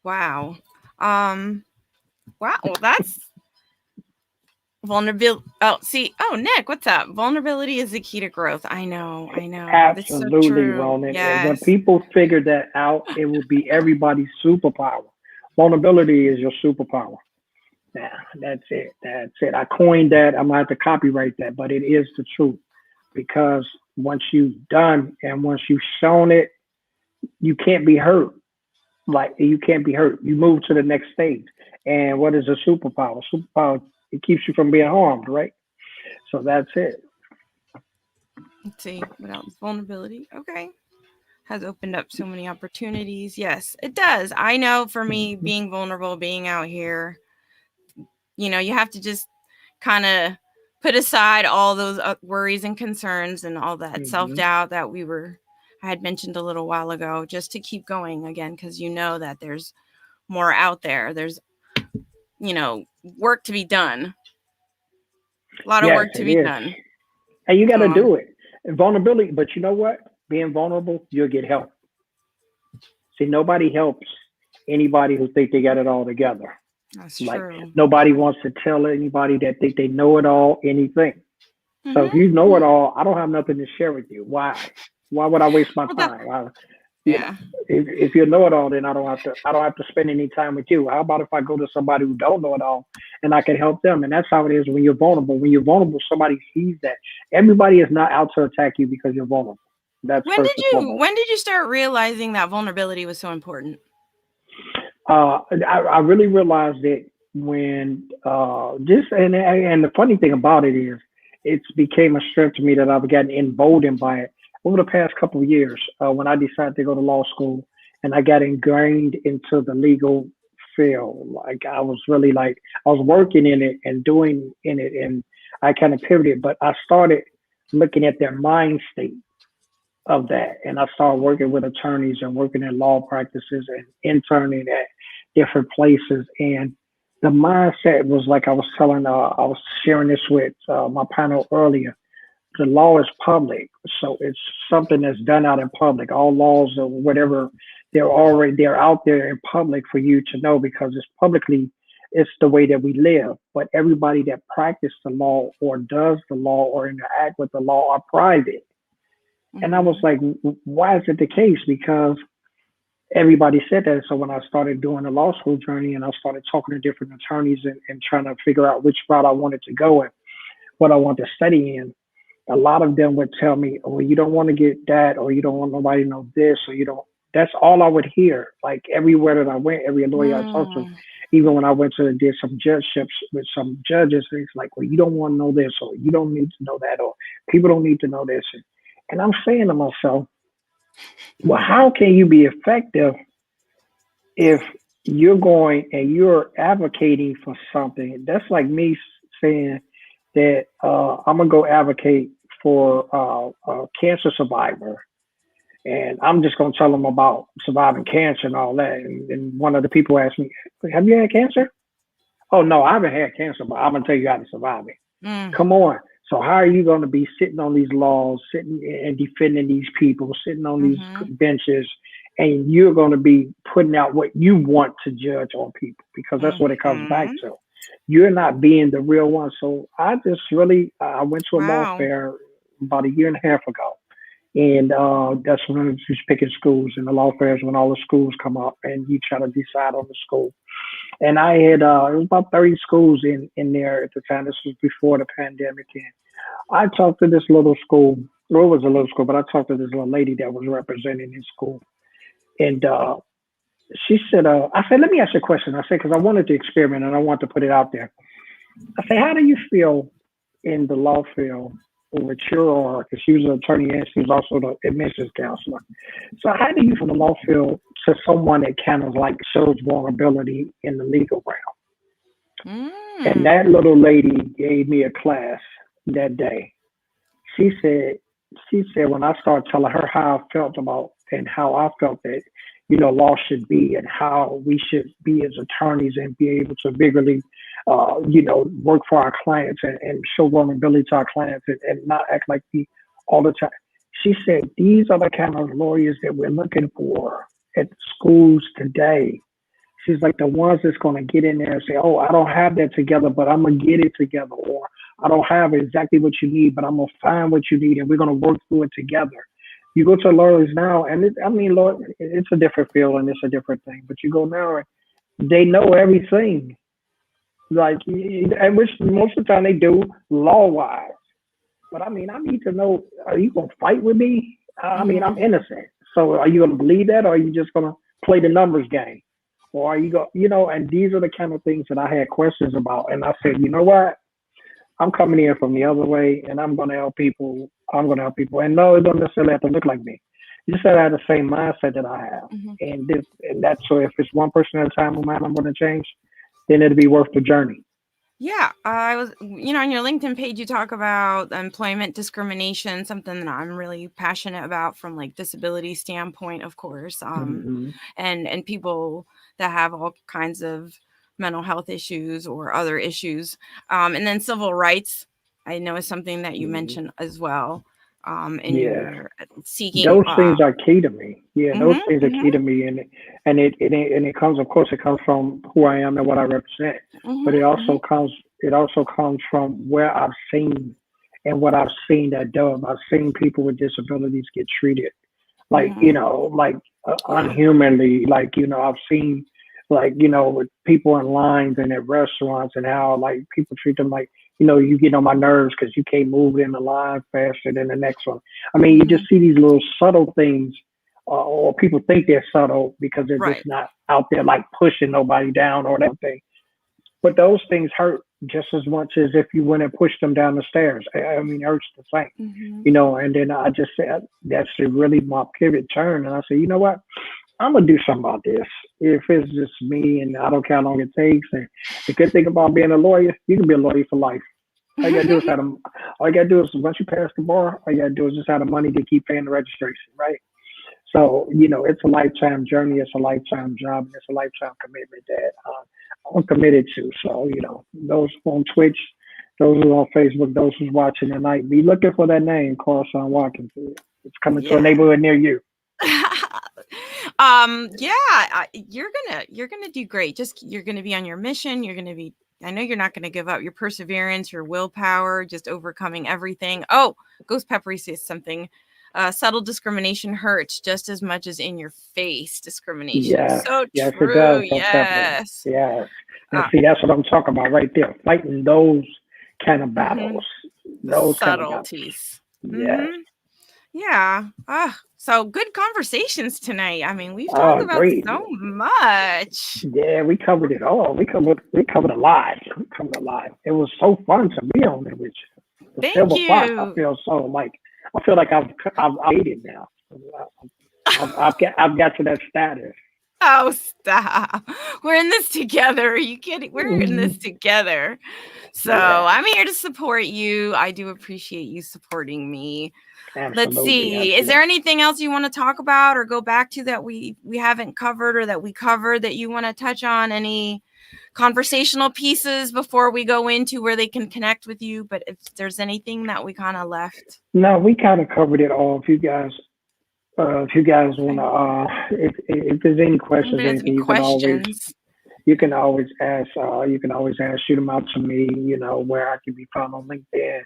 Wow. Um wow, well, that's vulnerability. Oh, see. Oh, Nick, what's up? Vulnerability is the key to growth. I know. I know. That's so Absolutely, true. Ronan. And when Yes. people figure that out, it will be everybody's superpower. Vulnerability is your superpower. Yeah, that's it. That's it. I coined that. I'm gonna have to copyright that, but it is the truth because once you've done and once you've shown it, you can't be hurt. Like you can't be hurt. You move to the next stage. And what is a superpower? Superpower, it keeps you from being harmed, right? So that's it. Let's see. What else? Vulnerability. Okay. Has opened up so many opportunities. Yes, it does. I know for me, Mhm. being vulnerable, being out here, You have to just kind of put aside all those worries and concerns and all that self-doubt that I had mentioned a little while ago, just to keep going again, because that there's more out there. There's, work to be done. A lot of Yes, work to it be is. done. And you got to do it. And vulnerability, but you know what? Being vulnerable, you'll get help. See, nobody helps anybody who think they got it all together. That's Like true. nobody wants to tell anybody that they know it all, anything. So if you know it all, I don't have nothing to share with you. Why? Why would I waste my time? Yeah. If you know it all, then I don't have to spend any time with you. How about if I go to somebody who don't know it all and I can help them? And that's how it is when you're vulnerable. When you're vulnerable, somebody sees that. Everybody is not out to attack you because you're vulnerable. That's when did you start realizing that vulnerability was so important? I really realized it when and the funny thing about it is it's became a strength to me that I've gotten emboldened by it over the past couple of years when I decided to go to law school and I got ingrained into the legal field. Like I was really I was working in it and doing in it, and I kind of pivoted, but I started looking at their mind state of that. And I started working with attorneys and working in law practices and interning at different places. And the mindset was like I was sharing this with my panel earlier. The law is public, so it's something that's done out in public. All laws or whatever, they're out there in public for you to know because it's publicly. It's the way that we live. But everybody that practices the law or does the law or interact with the law are private. And I was like, why is it the case? Because everybody said that. So when I started doing the law school journey and I started talking to different attorneys and trying to figure out which route I wanted to go and what I wanted to study in, a lot of them would tell me, well, you don't want to get that, or you don't want nobody to know this, or you don't. That's all I would hear. Like everywhere that I went, every lawyer I talked to, even when I went to did some judgeships with some judges, it's like, well, you don't want to know this, or you don't need to know that, or people don't need to know this. And I'm saying to myself, well, how can you be effective if you're going and you're advocating for something? That's like me saying that I'm going to go advocate for a cancer survivor. And I'm just going to tell them about surviving cancer and all that. And one of the people asked me, have you had cancer? Oh, no, I haven't had cancer, but I'm going to tell you how to survive it. Come on. So how are you going to be sitting on these laws, sitting and defending these people, sitting on these benches, and you're going to be putting out what you want to judge on people? Because that's what it comes back to. You're not being the real one. So I just really, I went to a law fair about a year and a half ago. And that's when I was picking schools, and the law fairs when all the schools come up and you try to decide on the school. And I had, it was about 30 schools in there at the time. This was before the pandemic. And I talked to this little school. Well, it was a little school, but I talked to this little lady that was representing this school. And she said, I said, let me ask you a question. I said, because I wanted to experiment and I want to put it out there. I said, how do you feel in the law field with your, because she was an attorney and she was also the admissions counselor. So how do you feel in the law field to someone that kind of like shows vulnerability in the legal realm? And that little lady gave me a class that day. She said when I started telling her how I felt about and how I felt that, law should be and how we should be as attorneys and be able to vigorously, work for our clients and show vulnerability to our clients and not act like we all the time. She said, these are the kind of lawyers that we're looking for at schools today. She's like the ones that's going to get in there and say, oh, I don't have that together, but I'm going to get it together. Or I don't have exactly what you need, but I'm going to find what you need and we're going to work through it together. You go to lawyers now, and Lord, it's a different field and it's a different thing. But you go now, and they know everything. Like, and which most of the time they do law-wise. But I need to know, are you going to fight with me? I'm innocent. So are you going to believe that, or are you just going to play the numbers game? Or are you going, and these are the kind of things that I had questions about. And I said, you know what? I'm coming in from the other way, and I'm going to help people. And no, it don't necessarily have to look like me. You just have to have the same mindset that I have. And that's so if it's one person at a time who I'm going to change, then it'll be worth the journey. Yeah, I was, on your LinkedIn page, you talk about employment discrimination, something that I'm really passionate about from like disability standpoint, of course, Mm-hmm. and people that have all kinds of mental health issues or other issues, and then civil rights. I know is something that you Mm-hmm. mentioned as well, in Yeah. your seeking. Those things are key to me. Yeah, those Mhm, things are key mhm, to me, and it comes, of course, it comes from who I am and what I represent, but mhm, it also mhm. comes from where I've seen and what I've seen that does. I've seen people with disabilities get treated like Mhm. like Yeah. unhumanly. Like I've seen like with people in lines and at restaurants and how like people treat them like you get on my nerves because you can't move in the line faster than the next one. I mean, you just Mhm. see these little subtle things, or people think they're subtle because they're just Right. not out there like pushing nobody down or that thing. But those things hurt just as much as if you went and pushed them down the stairs. I mean, it hurts the same, Mhm. And then I just said that's really my pivot turn, and I said, you know what? I'm gonna do something about this. If it's just me, and I don't care how long it takes. And the good thing about being a lawyer, you can be a lawyer for life. All you gotta do is all you gotta do is once you pass the bar, all you gotta do is just have the money to keep paying the registration, right? So, it's a lifetime journey, it's a lifetime job, and it's a lifetime commitment that I'm committed to. So, those on Twitch, those who are on Facebook, those who's watching tonight, be looking for that name, Carl Shawn Watkins. It's coming to a Yeah. neighborhood near you. Yeah, you're gonna do great. Just you're gonna be on your mission. You're gonna be. I know you're not gonna give up. Your perseverance, your willpower, just overcoming everything. Oh, Ghost Peppery says something. Subtle discrimination hurts just as much as in your face discrimination. Yes, So yes, it does, true. Ghost Pepper. Yes. Yes. Now, Uh, see, that's what I'm talking about right there. Fighting those kind of mhm. battles. The Those kind of battles. subtleties. Yes. Mm-hmm. Yeah. So good conversations tonight. I mean, we've talked Oh, about great. so much. Yeah, we covered it all. We covered a lot. We covered a lot. It was so fun to be on it with you. The Thank Silver Fox. you. I feel like I've made it now. I've got to that status. Oh, stop. We're in this together. Are you kidding? We're in this Mhm. together. So Yeah, I'm here to support you. I do appreciate you supporting me. Let's absolutely, see. Is there absolutely. anything else you want to talk about or go back to that we haven't covered or that we covered that you want to touch on? Any conversational pieces before we go into where they can connect with you? But if there's anything that we kind of left. No, we kind of covered it all. If you guys want Okay. to, if there's any If questions, there's any anything, questions. you can always ask. Shoot them out to me. Where I can be found on LinkedIn.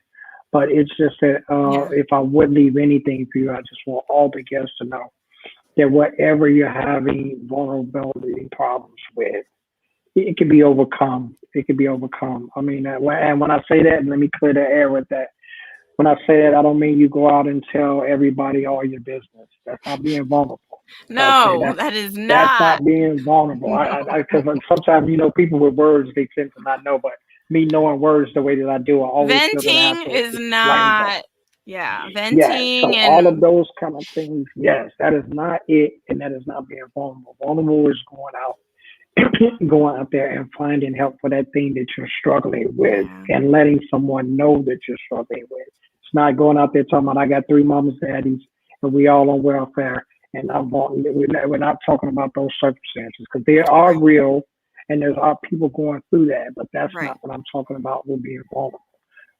But it's just that Yeah. if I would leave anything for you, I just want all the guests to know that whatever you're having vulnerability problems with, it can be overcome. It can be overcome. I mean, and when I say that, let me clear the air with that. When I say that, I don't mean you go out and tell everybody all your business. That's not being vulnerable. Okay, No, that is that's not. not being vulnerable. No. Because sometimes people with words they tend to not know, but me knowing words the way that I do, I always feel that I have Venting to is explain them. not, yeah, Yes. venting So all of and those kind of things, yes, that is not it, and that is not being vulnerable. Vulnerable is going out, going out there and finding help for that thing that you're struggling with, yeah, and letting someone know that you're struggling with. It's not going out there talking about I got three mamas, daddies, and we all on welfare, and we're not talking about those circumstances because they are right, real, and there's are people going through that, but that's right. not what I'm talking about with being vulnerable.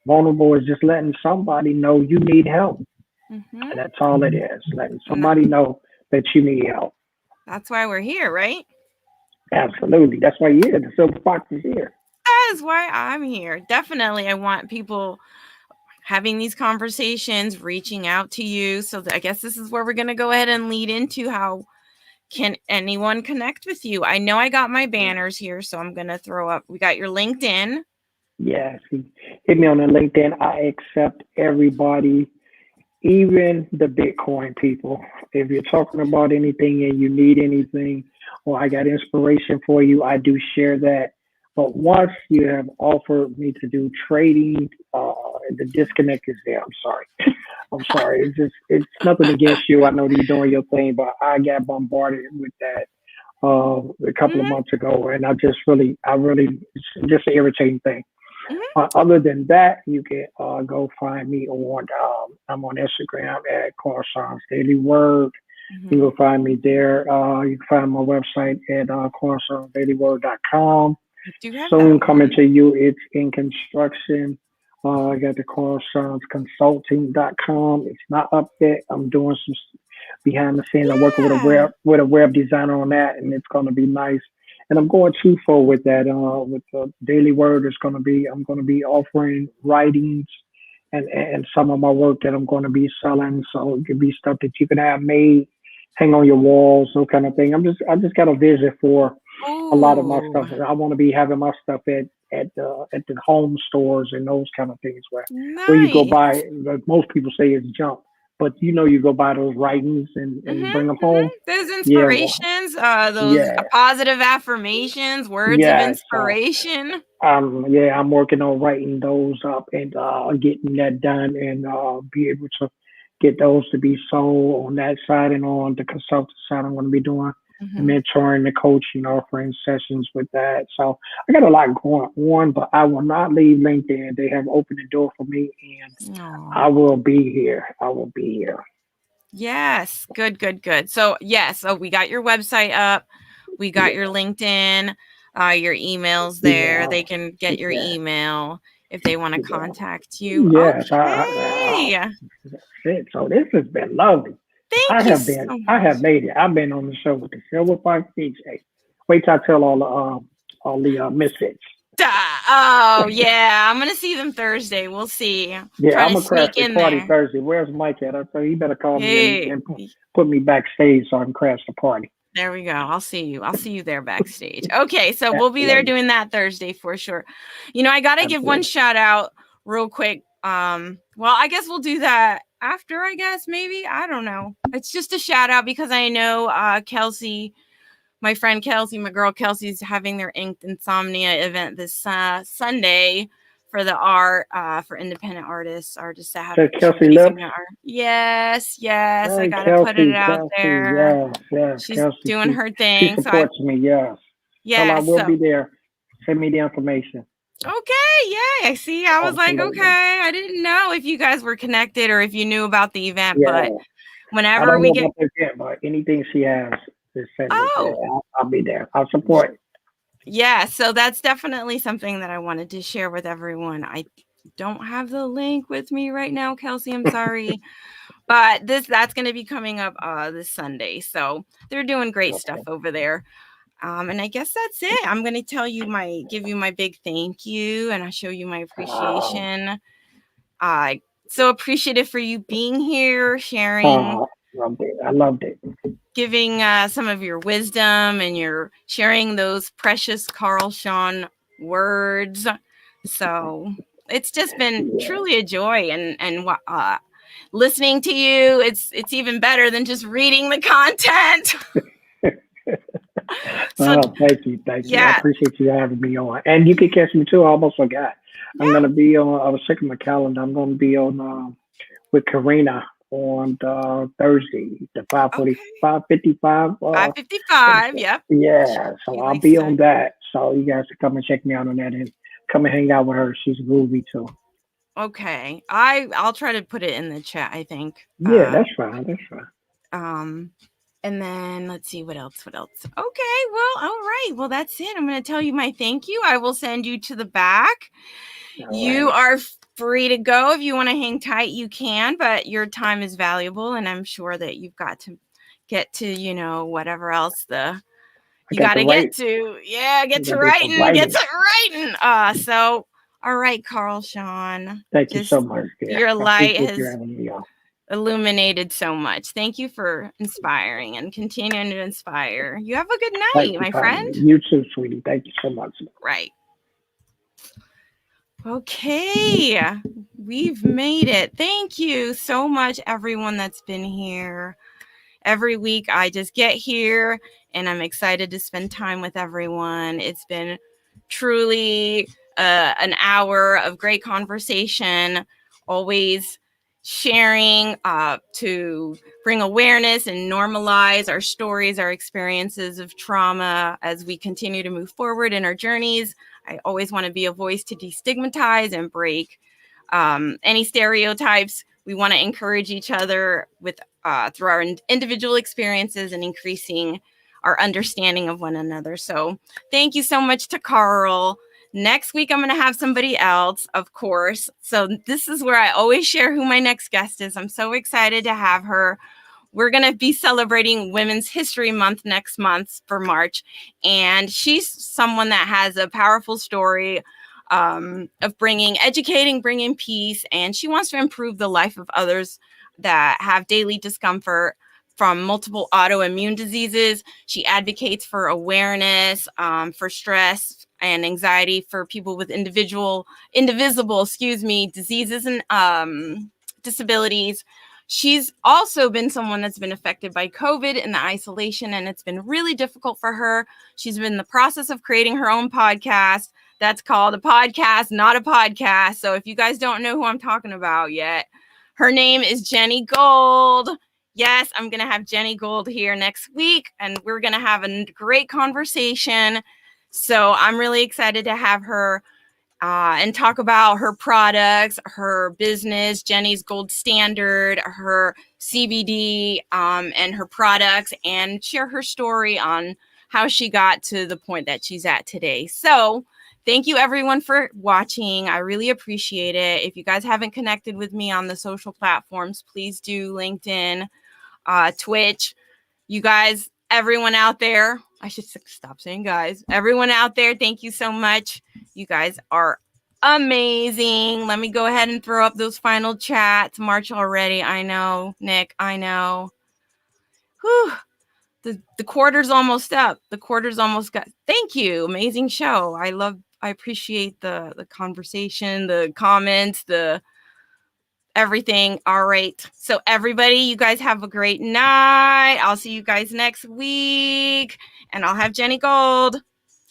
Vulnerable is just letting somebody know you need help. Hmm. That's all it is. Letting And somebody know that you need help. that's why we're here, right? Absolutely. That's why you're here. The Silver Fox is here. That is why I'm here. Definitely, I want people having these conversations, reaching out to you. So I guess this is where we're going to go ahead and lead into how can anyone connect with you. I know I got my banners here, so I'm going to throw up. We got your LinkedIn. Yes. Hit me on the LinkedIn. I accept everybody, even the Bitcoin people. If you're talking about anything and you need anything, or I got inspiration for you, I do share that. But once you have offered me to do trading, the disconnect is there. I'm sorry. I'm sorry. It's nothing against you. I know that you're doing your thing, but I got bombarded with that a couple of Hmm. months ago, and I really, it's just an irritating thing. Mhm. Other than that, you can go find me on, I'm on Instagram at Carl Shawn's Daily Word. You Mhm. will find me there. You can find my website at carlshawnsdailyWord.com. I do have Soon that coming one. to you, it's in construction. I got the carlshawnsconsulting.com. It's not up yet. I'm doing some behind the scenes. I'm working Yeah. with a web designer on that, and it's going to be nice. And I'm going twofold with that. With the Daily Word, I'm going to be offering writings and some of my work that I'm going to be selling. So it could be stuff that you can have made, hang on your walls, those kind of thing. I just got a vision for a lot of my Oh, stuff. I want to be having my stuff at the home stores and those kind of things where you go buy. nice. Like most people say it's junk, but you go buy those writings and bring them Mm-hmm, home. mm-hmm. Those Yeah, well, inspirations, those yeah, positive affirmations, words of yeah. So inspiration. I'm working on writing those up and getting that done and be able to get those to be sold on that side and on the consultant side. I'm going to be doing the Mm-hmm. mentoring, the coaching, offering sessions with that. So I got a lot going on, but I will not leave LinkedIn. They have opened the door for me, and I Oh, will be here. I will be here. yes. Good, good, good. So, yes. So, we got your website up. We got Yeah, your LinkedIn, your emails there. yeah, They can get your yeah, email if they want to yeah. contact you. Yes, Okay. that's it. So this has been lovely. Thank you so I have much. made it. I've been on the show with the Silver Fox DJ. Wait till I tell all the misfits. Oh, yeah. I'm going to see them Thursday. We'll see. Yeah, Trying I'm to gonna crash sneak the in party there. Thursday. Where's Mike at? I tell you, he better call me Hey, and put me backstage so I can crash the party. there we go. I'll see you. I'll see you there backstage. Okay, so we'll be there Absolutely, doing that Thursday for sure. I got to give one absolutely. shout out real quick. Well, I guess we'll do that after, I guess maybe. I don't know. It's just a shout out because I know Kelsey, my friend Kelsey, my girl Kelsey's having their Inked Insomnia event this Sunday for the art for independent artists that have So Kelsey showcasing Lips. their art. Yes, yes, I Hey, gotta put it out Kelsey, there. yes, yes, She's Kelsey. doing her She thing. So I supports me. Yes. Tell her I yeah, will so be there. Send me the information. okay, yeah. I see. I was like, Absolutely. okay, I didn't know if you guys were connected or if you knew about the event, but Yeah. I whenever don't we know get about the event, but anything she has, just send it. oh I'll be there. I'll support. yeah, so that's definitely something that I wanted to share with everyone. I don't have the link with me right now, Kelsey. I'm sorry. But that's going to be coming up this Sunday. So they're doing great stuff Okay. over there. And I guess that's it. I'm going to give you my big thank you and I'll show you my Um, appreciation. So appreciative for you being here, sharing, uh, loved it. I loved it. giving some of your wisdom and your sharing those precious Carl Shawn words. So it's just been Yeah. truly a joy and listening to you. It's even better than just reading the content. So Thank you. Thank you. I yeah, appreciate you having me on. And you can catch me too. I almost forgot. I'm yeah. going to be on, I was checking my calendar. I'm going to be on with Karina on Thursday, the Okay. 5:55. 5:55. Yep. Yeah, so She I'll likes be to. on that. So you guys can come and check me out on that and come and hang out with her. She's groovy too. Okay. I'll try to put it in the chat, I think. Yeah, that's fine. That's fine. Um and then let's see what else. Okay, well, all right. Well, that's it. I'm going to tell you my thank you. I will send you to the back. All You right. are free to go if you want to hang tight, you can, but your time is valuable and I'm sure that you've got to get to, whatever else I you got got the to right. get to. Yeah, I get got to to do some writing, get writing. to writing. So all right, Carl Shawn, Thank you so just much, dear. your I light appreciate you has having me on. illuminated so much. Thank you for inspiring and continuing to inspire. You have a good Thank night, you my kindly. friend. You too, sweetie. Thank you so much. Right. Okay. We've made it. Thank you so much, everyone that's been here. Every week, I just get here and I'm excited to spend time with everyone. It's been truly an hour of great conversation, always sharing to bring awareness and normalize our stories, our experiences of trauma as we continue to move forward in our journeys. I always want to be a voice to destigmatize and break any stereotypes. We want to encourage each other with through our individual experiences and increasing our understanding of one another. So thank you so much to Carl. Next week, I'm going to have somebody else, of course. So this is where I always share who my next guest is. I'm so excited to have her. We're going to be celebrating Women's History Month next month for March. And she's someone that has a powerful story of educating, bringing peace. And she wants to improve the life of others that have daily discomfort from multiple autoimmune diseases. She advocates for awareness, for stress and anxiety for people with indivisible, diseases and disabilities. She's also been someone that's been affected by COVID and the isolation, and it's been really difficult for her. She's been in the process of creating her own podcast that's called A Podcast, Not a Podcast. So if you guys don't know who I'm talking about yet, her name is Jenny Gold. Yes, I'm going to have Jenny Gold here next week, and we're going to have a great conversation. So I'm really excited to have her and talk about her products, her business, Jenny's Gold Standard, her CBD, and her products, and share her story on how she got to the point that she's at today. So thank you everyone for watching. I really appreciate it. If you guys haven't connected with me on the social platforms, please do. LinkedIn, Twitch. You guys, everyone out there, I should stop saying guys. Everyone out there, thank you so much. You guys are amazing. Let me go ahead and throw up those final chats. March already. I know, Nick. I know. Whew. The quarter's almost up. The quarter's almost got. Thank you. Amazing show. I appreciate the conversation, the comments, the everything. All right. So everybody, you guys have a great night. I'll see you guys next week. And I'll have Jenny Gold.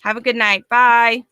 Have a good night. Bye.